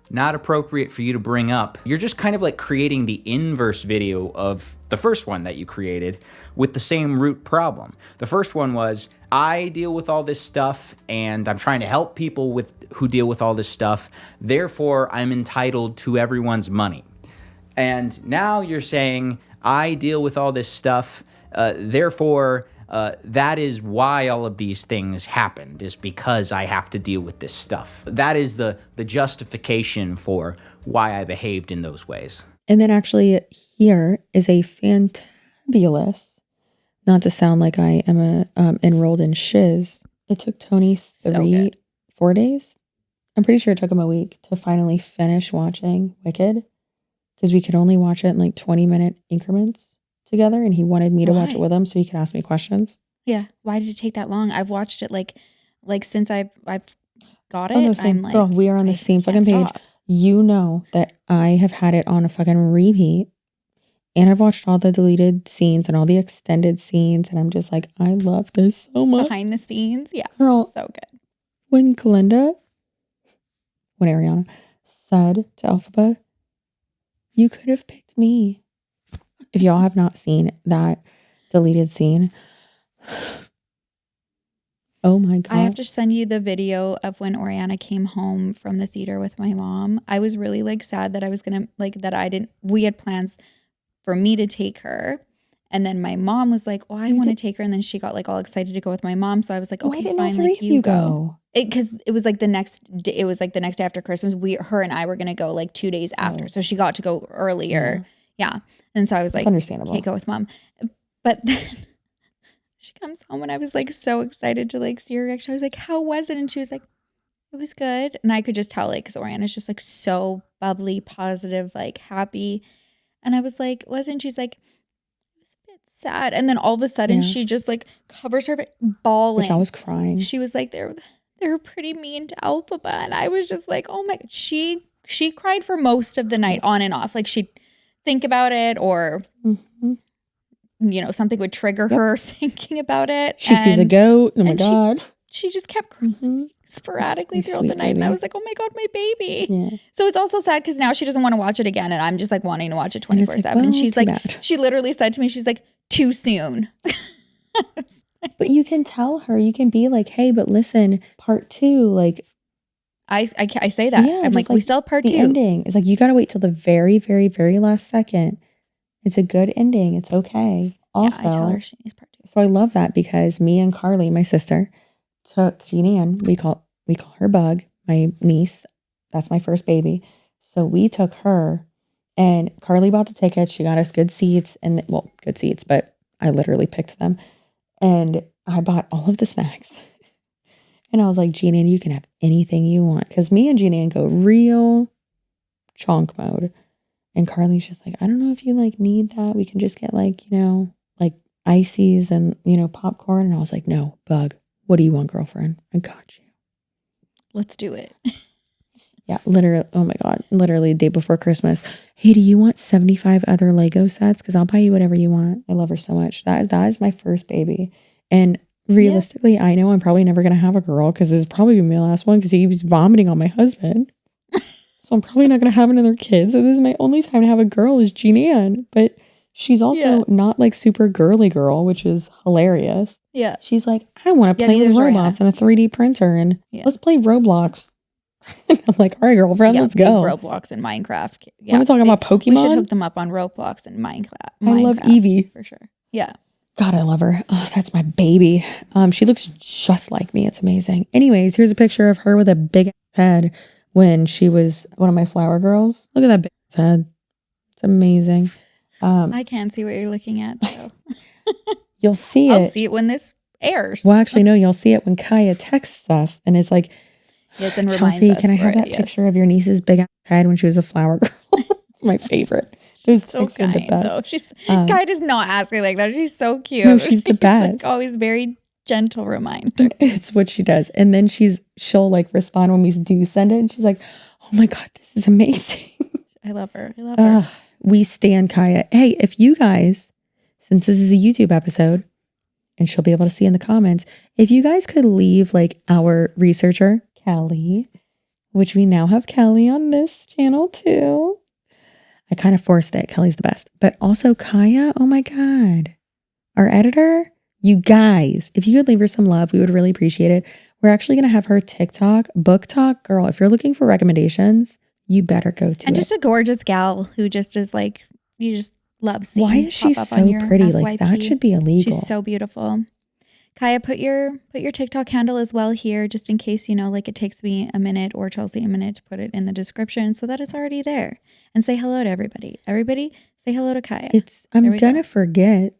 Not appropriate for you to bring up. You're just kind of like creating the inverse video of the first one that you created with the same root problem. The first one was, I deal with all this stuff and I'm trying to help people who deal with all this stuff. Therefore, I'm entitled to everyone's money. And now you're saying, I deal with all this stuff, therefore, that is why all of these things happened, is because I have to deal with this stuff. That is the justification for why I behaved in those ways. And then actually here is a fantabulous, not to sound like I am enrolled in shiz. It took Tony 4 days. I'm pretty sure it took him a week to finally finish watching Wicked, because we could only watch it in like 20-minute increments together, and he wanted me to watch it with him so he could ask me questions. Yeah. Why did it take that long? I've watched it like since I've got it. Oh, no, same. I'm like, girl, we are on the same fucking page. Stop. You know that I have had it on a fucking repeat, and I've watched all the deleted scenes and all the extended scenes, and I'm just like, I love this so much. Behind the scenes. Yeah. Girl, so good. When Ariana said to Alphaba, you could have picked me. If y'all have not seen that deleted scene, oh my God. I have to send you the video of when Oriana came home from the theater with my mom. I was really like sad that I was going to we had plans for me to take her. And then my mom was like, oh, I want to take her. And then she got like all excited to go with my mom. So I was like, okay, fine. Like you go. Because it was like the next day. It was like the next day after Christmas. Her and I were going to go like 2 days after. So she got to go earlier. Yeah. And so I was like, understandable. Can't go with mom. But then she comes home and I was like so excited to like see her reaction. I was like, how was it? And she was like, it was good. And I could just tell like, because Oriana's just like so bubbly, positive, like happy. And I was like, wasn't? She's like, it was a bit sad. And then all of a sudden she just like covers her face, bawling. Which I was crying. She was like, they're pretty mean to Alphaba. And I was just like, oh my, she cried for most of the night on and off. Like she'd think about it or, you know, something would trigger her thinking about it. She sees a goat. Oh my God. She just kept crying sporadically throughout the night. And I was like, oh my God, my baby. Yeah. So it's also sad because now she doesn't want to watch it again. And I'm just like wanting to watch it 24/7. And she's like, she literally said to me, she's like, too soon. But you can tell her, you can be like, hey, but listen, part 2, like. I say that. Yeah, I'm like, we still have part 2. The ending. It's like, you got to wait till the very, very, very last second. It's a good ending. It's okay. Also, I tell her she needs part 2. So I love that because me and Carly, my sister, took Jeannie Ann. We call her Bug, my niece. That's my first baby. So we took her and Carly bought the tickets. She got us good seats good seats, but I literally picked them. And I bought all of the snacks. And I was like, Jeannie Ann, you can have anything you want. Because me and Jeannie Ann go real chonk mode. And Carly's just like, I don't know if you like need that. We can just get like, you know, like ices and, you know, popcorn. And I was like, no, Bug, what do you want, girlfriend? I got you. Let's do it. Yeah, literally. Oh my God. Literally the day before Christmas. Hey, do you want 75 other Lego sets? Because I'll buy you whatever you want. I love her so much. That is my first baby. And realistically, I know I'm probably never going to have a girl because this is probably going to be my last one because he was vomiting on my husband. So I'm probably not going to have another kid. So this is my only time to have a girl is Jeannie Ann. But she's also not like super girly girl, which is hilarious. Yeah. She's like, I want to play with robots and a 3D printer and let's play Roblox. I'm like, all right, girlfriend, let's go. Roblox and Minecraft. Yeah. We're talking about Pokemon. We should hook them up on Roblox and Minecraft. I love Evie. For sure. Yeah. God, I love her. Oh, that's my baby. She looks just like me. It's amazing. Anyways, here's a picture of her with a big head when she was one of my flower girls. Look at that big head. It's amazing. I can't see what you're looking at, though. You'll see it. I'll see it when this airs. Well, actually, no, you'll see it when Kaya texts us and it's like, yes, and Chelsea, can I have that picture of your niece's big head when she was a flower girl? It's my favorite. Those so kind, the best. though. She's Kai does not ask me like that. She's so cute. No, she's the best. Like always very gentle reminder. It's what she does. And then she'll like respond when we do send it. And she's like, oh my God, this is amazing. I love her. I love her. We stan Kaya. Hey, if you guys, since this is a YouTube episode, and she'll be able to see in the comments, if you guys could leave like our researcher, Kelly, which we now have Kelly on this channel too. I kind of forced it. Kelly's the best. But also Kaya, oh my God. Our editor, you guys, if you could leave her some love, we would really appreciate it. We're actually going to have her TikTok, book talk. Girl, if you're looking for recommendations, you better go to And just a gorgeous gal who just is like, you just love seeing. Why is she so pretty? Like that should be illegal. She's so beautiful. Kaya, put your TikTok handle as well here, just in case, you know, like it takes me a minute or Chelsea a minute to put it in the description so that it's already there. And say hello to everybody. Everybody say hello to Kaya. I'm going to forget.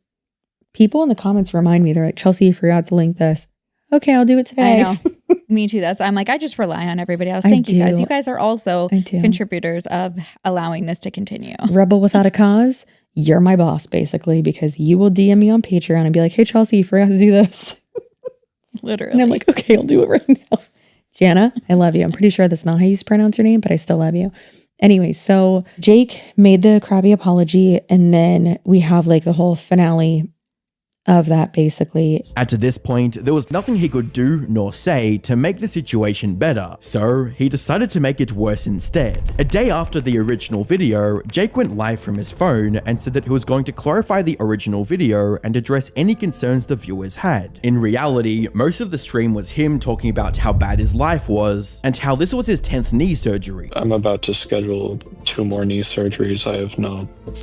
People in the comments remind me, they're like, Chelsea, you forgot to link this. Okay, I'll do it today. I know. Me too. I'm like, I just rely on everybody else. Thank you guys. You guys are also contributors of allowing this to continue. Rebel without a cause. You're my boss, basically, because you will DM me on Patreon and be like, hey, Chelsea, you forgot to do this. Literally. And I'm like, okay, I'll do it right now. Jana, I love you. I'm pretty sure that's not how you pronounce your name, but I still love you. Anyway, so Jake made the crabby apology, and then we have like the whole finale of that, basically. At this point, there was nothing he could do nor say to make the situation better, so he decided to make it worse instead. A day after the original video, Jake went live from his phone and said that he was going to clarify the original video and address any concerns the viewers had. In reality, most of the stream was him talking about how bad his life was and how this was his 10th knee surgery. I'm about to schedule 2 more knee surgeries.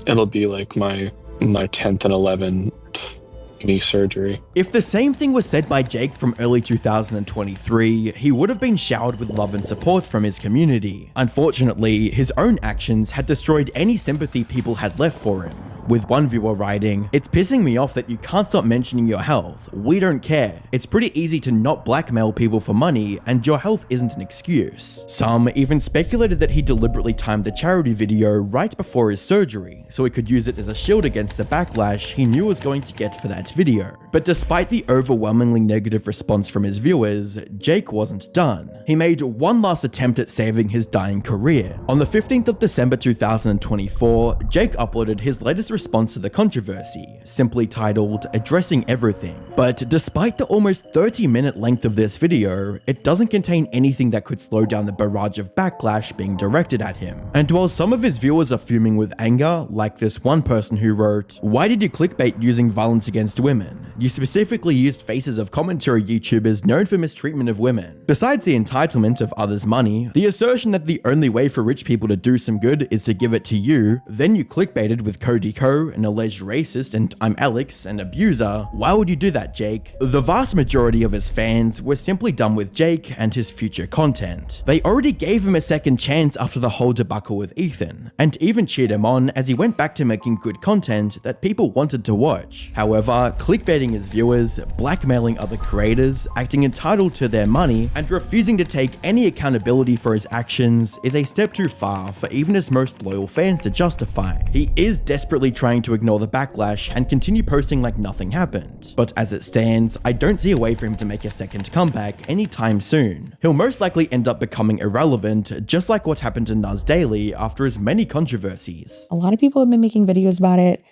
It'll be like my 10th and 11th knee surgery. If the same thing was said by Jake from early 2023, he would have been showered with love and support from his community. Unfortunately, his own actions had destroyed any sympathy people had left for him. with one viewer writing, "It's pissing me off that you can't stop mentioning your health. We don't care. It's pretty easy to not blackmail people for money, and your health isn't an excuse." Some even speculated that he deliberately timed the charity video right before his surgery, so he could use it as a shield against the backlash he knew was going to get for that video. But despite the overwhelmingly negative response from his viewers, Jake wasn't done. He made one last attempt at saving his dying career. On the 15th of December 2024, Jake uploaded his latest response to the controversy, simply titled "Addressing Everything." But despite the almost 30-minute length of this video, it doesn't contain anything that could slow down the barrage of backlash being directed at him. And while some of his viewers are fuming with anger, like this one person who wrote, "Why did you clickbait using violence against women? You specifically used faces of commentary YouTubers known for mistreatment of women." Besides the entitlement of others' money, the assertion that the only way for rich people to do some good is to give it to you, then you clickbaited with Cody Co, an alleged racist, and I'm Alex, an abuser. Why would you do that, Jake? The vast majority of his fans were simply done with Jake and his future content. They already gave him a second chance after the whole debacle with Ethan, and even cheered him on as he went back to making good content that people wanted to watch. However, clickbaiting his viewers, blackmailing other creators, acting entitled to their money, and refusing to take any accountability for his actions is a step too far for even his most loyal fans to justify. He is desperately trying to ignore the backlash and continue posting like nothing happened. But as it stands, I don't see a way for him to make a second comeback anytime soon. He'll most likely end up becoming irrelevant, just like what happened to Nuz Daily after his many controversies. A lot of people have been making videos about it,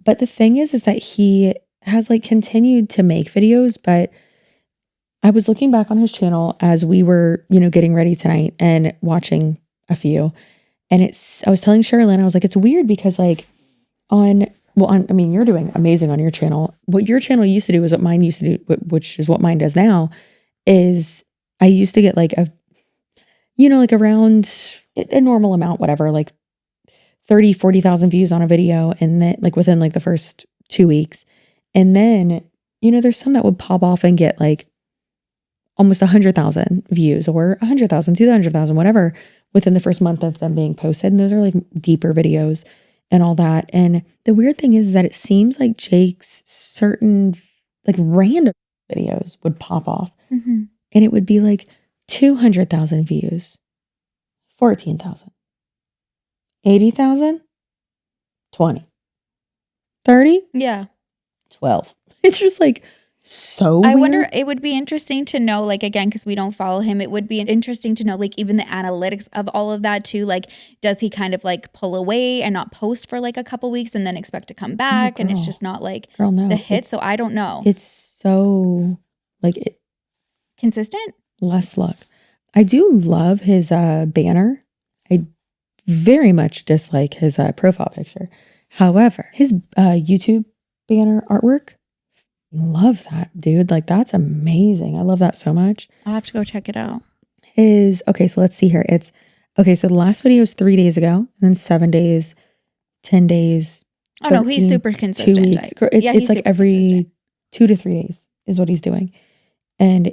but the thing is that he has like continued to make videos. But I was looking back on his channel as we were, getting ready tonight and watching a few, and I was telling Sherilyn, I was like, it's weird because like you're doing amazing on your channel. What your channel used to do is what mine used to do, which is what mine does now, is I used to get like around a normal amount, whatever, like 40,000 views on a video, and then like within like the first 2 weeks. And then, there's some that would pop off and get like almost 100,000 views or 100,000, 200,000, whatever, within the first month of them being posted. And those are like deeper videos and all that. And the weird thing is that it seems like Jake's certain like random videos would pop off, and it would be like 200,000 views, 14,000, 80,000, 20, 30, Yeah. 12. It's just like so I weird. wonder, it would be interesting to know, like, again, because we don't follow him, it would be interesting to know, like, even the analytics of all of that too. Like, does he kind of like pull away and not post for like a couple weeks and then expect to come back? No, and it's girl. just not like Girl, no. the hit. So I don't know. It's so like consistent. Less luck. I do love his banner. I very much dislike his profile picture. However, his YouTube banner artwork, love that, dude. Like, that's amazing. I love that so much. I'll have to go check it out. Okay, so let's see here. So the last video is 3 days ago, and then 7 days, 10 days. Oh, no, he's super consistent. 2 weeks. Like, It's like every 2 to 3 days is what he's doing. And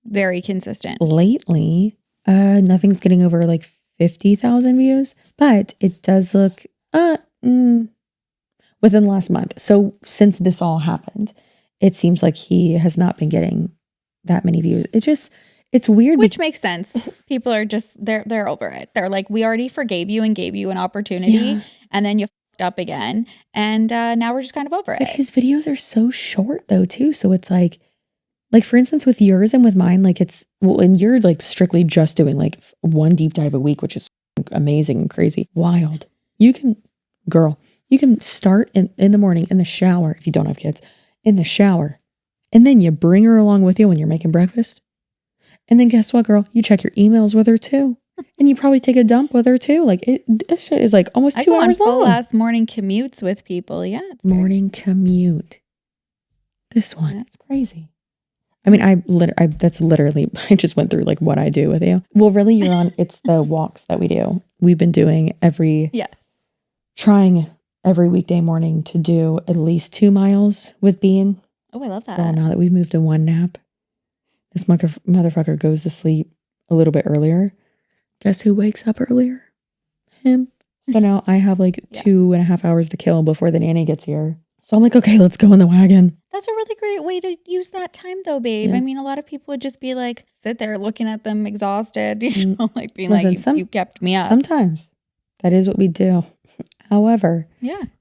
very consistent. Lately, nothing's getting over like 50,000 views, but it does look within the last month. So since this all happened, it seems like he has not been getting that many views. It's weird. Which makes sense. People are just, they're over it. They're like, we already forgave you and gave you an opportunity, and then you fucked up again. And now we're just kind of over it. But his videos are so short though too. So it's like for instance, with yours and with mine, like and you're like strictly just doing like one deep dive a week, which is amazing and crazy, wild. You can start in the morning in the shower, if you don't have kids, in the shower. And then you bring her along with you when you're making breakfast. And then guess what, girl? You check your emails with her too. And you probably take a dump with her too. Like this shit is like almost 2 hours long. Full ass morning commutes with people. Yeah. Morning commute. This one. It's crazy. I mean, I just went through like what I do with you. Well, really, it's the walks that we do. We've been doing trying every weekday morning to do at least 2 miles with Bean. Oh, I love that. Well, now that we've moved to one nap, this motherfucker goes to sleep a little bit earlier. Guess who wakes up earlier? Him. So now I have like 2.5 hours to kill before the nanny gets here. So I'm like, okay, let's go in the wagon. That's a really great way to use that time though, babe. Yeah. I mean, a lot of people would just be like, sit there looking at them exhausted, like being Listen, like, you kept me up. Sometimes that is what we do. However,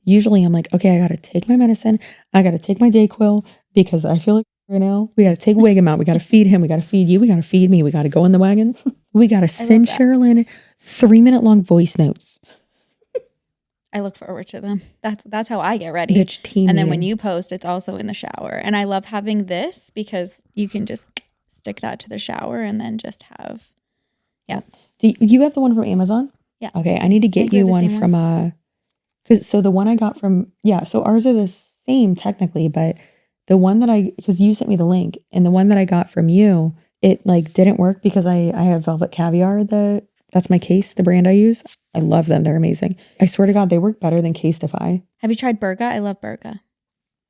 usually I'm like, okay, I got to take my medicine. I got to take my Dayquil because I feel like right now we got to take Wiggum out. We got to feed him. We got to feed you. We got to feed me. We got to go in the wagon. We got to send Sherilyn 3-minute long voice notes. I look forward to them. That's how I get ready. Bitch, team and then meeting. when you post, it's also in the shower. And I love having this because you can just stick that to the shower and then just have, Do you have the one from Amazon? Yeah. Okay, I need to get do you have the one same from so the one I got from so ours are the same technically, but the one that because you sent me the link, and the one that I got from you, it like didn't work because I have Velvet Caviar. That's my case, the brand I use. I love them. They're amazing. I swear to God, they work better than Casetify. Have you tried Burga? I love Burga.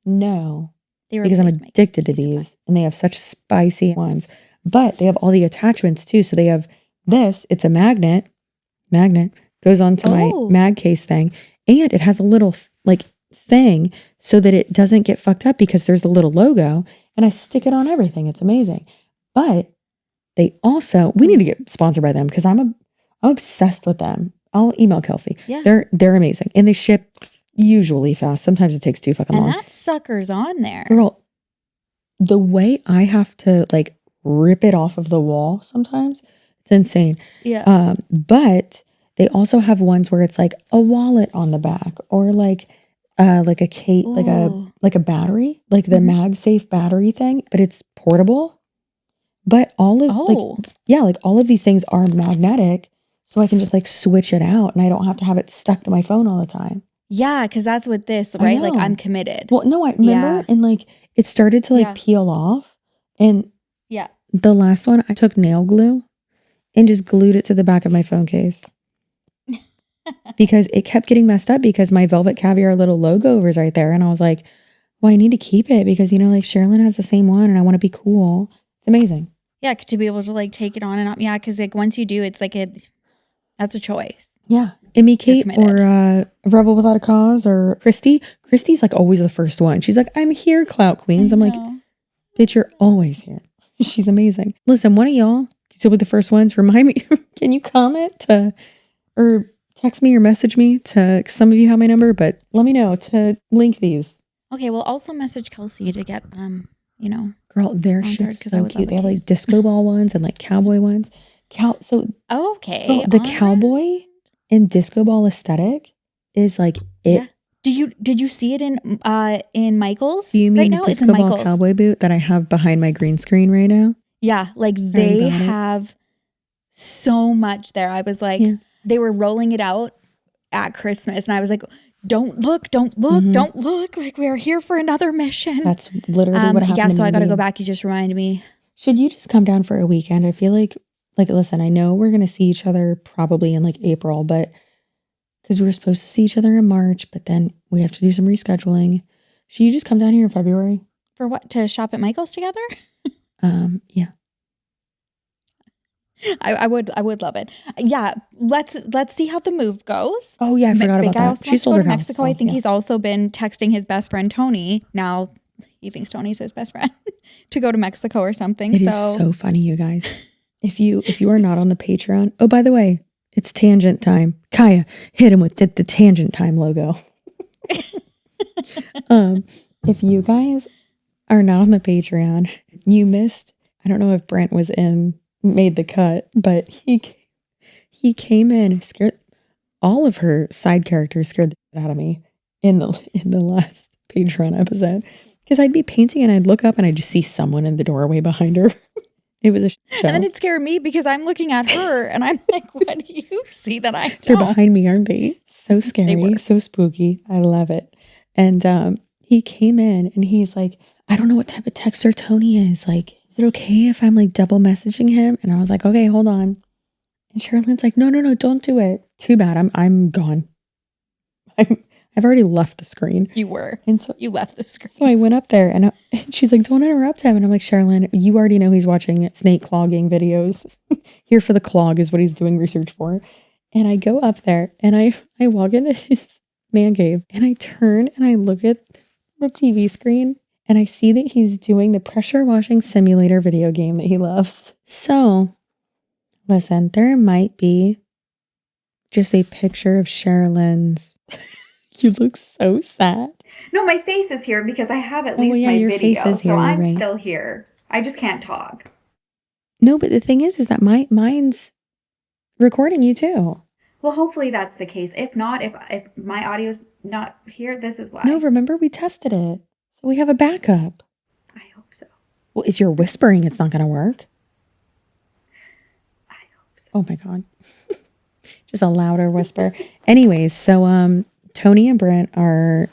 No, They because I'm replaced my addicted to these, and they have such spicy ones. But they have all the attachments too. So they have this. It's a magnet goes onto my mag case thing, and it has a little like thing so that it doesn't get fucked up because there's the little logo, and I stick it on everything. It's amazing. But they also, we need to get sponsored by them because I'm obsessed with them. I'll email Kelsey. Yeah. They're amazing, and they ship usually fast. Sometimes it takes too fucking long. And that sucker's on there. Girl, the way I have to like rip it off of the wall sometimes, it's insane. Yeah. But they also have ones where it's like a wallet on the back, or like a case, like a battery, like the MagSafe battery thing, but it's portable. But all of like all of these things are magnetic, so I can just like switch it out, and I don't have to have it stuck to my phone all the time. Yeah, because that's what this, right? Like I'm committed. Well, no, I remember, and like it started to like peel off, and the last one I took nail glue and just glued it to the back of my phone case because it kept getting messed up because my Velvet Caviar little logo was right there, and I was like, well, I need to keep it because like Sherilyn has the same one, and I want to be cool. It's amazing. Yeah, to be able to like take it on and off. Yeah, because like once you do, it's like that's a choice. Yeah. Amy Kate or Rebel Without a Cause or Christy. Christy's like always the first one. She's like, I'm here, Clout Queens. I'm like, bitch, you're always here. She's amazing. Listen, one of y'all, still with the first ones, remind me, can you comment or text me or message me some of you have my number, but let me know to link these. Okay, well also message Kelsey to get Girl, their shit's so cute. They have like disco ball ones and like cowboy ones. Girl, the cowboy and disco ball aesthetic is like it. Yeah. Did you see it in Michael's? Do you mean right now? disco ball cowboy boot that I have behind my green screen right now? Yeah, like they have so much there. I was like, they were rolling it out at Christmas, and I was like, don't look, don't look. Like we are here for another mission. That's literally what happened. Yeah, so I got to me. go back. You just reminded me. Should you just come down for a weekend? I feel like listen, I know we're gonna see each other probably in like April, but because we were supposed to see each other in March, but then we have to do some rescheduling. Should you just come down here in February? For what? To shop at Michael's together? Yeah. I would love it. Yeah, let's see how the move goes. Oh yeah, I forgot about that. She sold her house. Mexico. I think he's also been texting his best friend Tony. Now he thinks Tony's his best friend to go to Mexico or something. It is so funny, you guys. If you are not on the Patreon, oh by the way, it's tangent time. Kaya, hit him with the tangent time logo. If you guys are not on the Patreon, you missed. I don't know if Brent made the cut, but he came in, scared all of her side characters, scared the shit out of me in the last Patreon episode, because I'd be painting and I'd look up and I'd just see someone in the doorway behind her. It was a show. And then it scared me because I'm looking at her and I'm like, what do you see that I don't? They're behind me, aren't they? So scary, so spooky. I love it. And he came in and he's like, I don't know what type of texter Tony is. Like, is it okay if I'm like double messaging him? And I was like, okay, hold on. And Sherilyn's like, no, don't do it. Too bad. I'm gone. I've already left the screen. You were. And so you left the screen. So I went up there and she's like, don't interrupt him. And I'm like, Sherilyn, you already know he's watching snake clogging videos. Here for the clog is what he's doing research for. And I go up there and I walk into his man cave and I turn and I look at the TV screen and I see that he's doing the pressure washing simulator video game that he loves. So, listen, there might be just a picture of Sherilyn's. You look so sad. No, my face is here because I have at least yeah, my your video, face is here, so you're I'm right. still here. I just can't talk. No, but the thing is that mine's recording you too. Well, hopefully that's the case. If not, if my audio's not here, this is why. No, remember we tested it. So we have a backup. I hope so. Well, if you're whispering, it's not going to work. I hope so. Oh my God. Just a louder whisper. Anyways, so Tony and Brent are,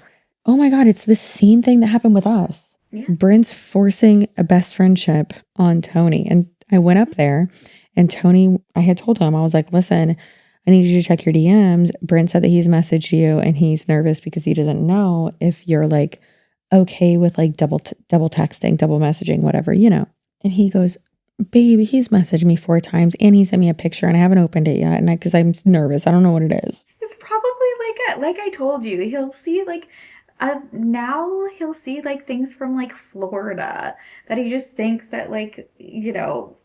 oh my God, it's the same thing that happened with us. Yeah. Brent's forcing a best friendship on Tony. And I went up there and Tony, I had told him, I was like, listen, I need you to check your DMs. Brent said that he's messaged you and he's nervous because he doesn't know if you're like okay with like double texting, double messaging, whatever, you know. And he goes, babe, he's messaged me 4 times and he sent me a picture and I haven't opened it yet. And because I'm nervous, I don't know what it is. It's probably like I told you, he'll see like now he'll see like things from like Florida that he just thinks that like, you know,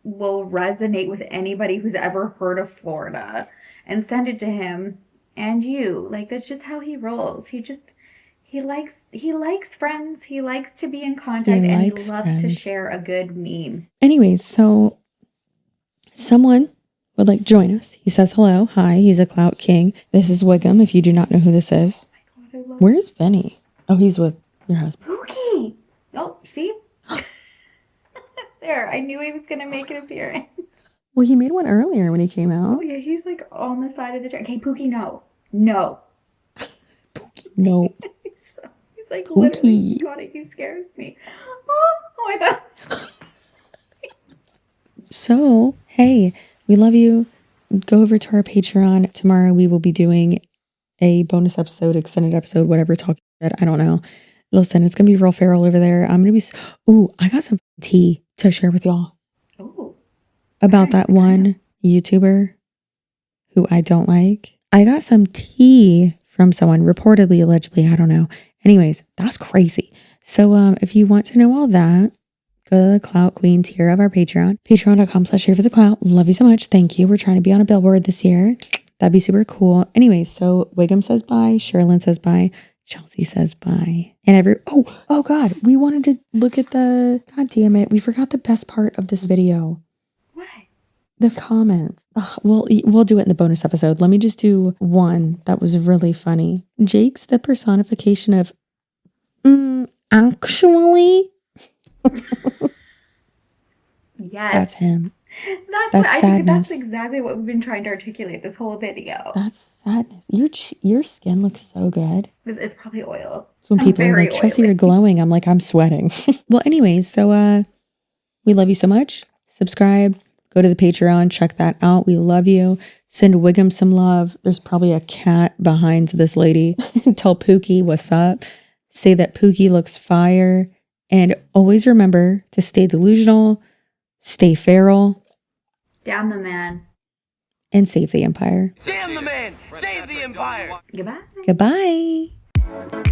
will resonate with anybody who's ever heard of Florida and send it to him and you. Like that's just how he rolls. He likes friends. He likes to be in contact and he loves to share a good meme. Anyways, so someone would like join us. He says hello. Hi, he's a Clout King. This is Wiggum, if you do not know who this is. Oh my God, Where's Vinny? Oh, he's with your husband. Pookie! Oh, see? There, I knew he was going to make an appearance. Well, he made one earlier when he came out. Oh yeah, he's like on the side of the track. Okay, Pookie, no. No. Pookie, no. He's like Pookie. literally, God, he scares me. Oh my God. So, hey, we love you. Go over to our Patreon. Tomorrow we will be doing a bonus episode, extended episode, whatever, talking about, I don't know. Listen, it's going to be real feral over there. I'm going to be, ooh, I got some tea to share with y'all. Ooh. About that one YouTuber who I don't like. I got some tea from someone, reportedly, allegedly, I don't know. Anyways, that's crazy. So if you want to know all that, go to the Clout Queen tier of our Patreon. Patreon.com/Here for the Clout. Love you so much. Thank you. We're trying to be on a billboard this year. That'd be super cool. Anyways, so Wiggum says bye. Sherilyn says bye. Chelsea says bye. And oh God, we wanted to look at God damn it. We forgot the best part of this video. What? The comments. We'll do it in the bonus episode. Let me just do one that was really funny. Jake's the personification of, actually. Yes. That's him. That's sadness. I think that's exactly what we've been trying to articulate this whole video. That's sadness. Your skin looks so good. It's probably oil. So when people are like, Chelsea, you're glowing, I'm like, I'm sweating. Well, anyways, so we love you so much. Subscribe. Go to the Patreon. Check that out. We love you. Send Wiggum some love. There's probably a cat behind this lady. Tell Pookie what's up. Say that Pookie looks fire. And always remember to stay delusional, stay feral. Damn the man. And save the empire. Damn the man! Save the empire! Goodbye. Goodbye.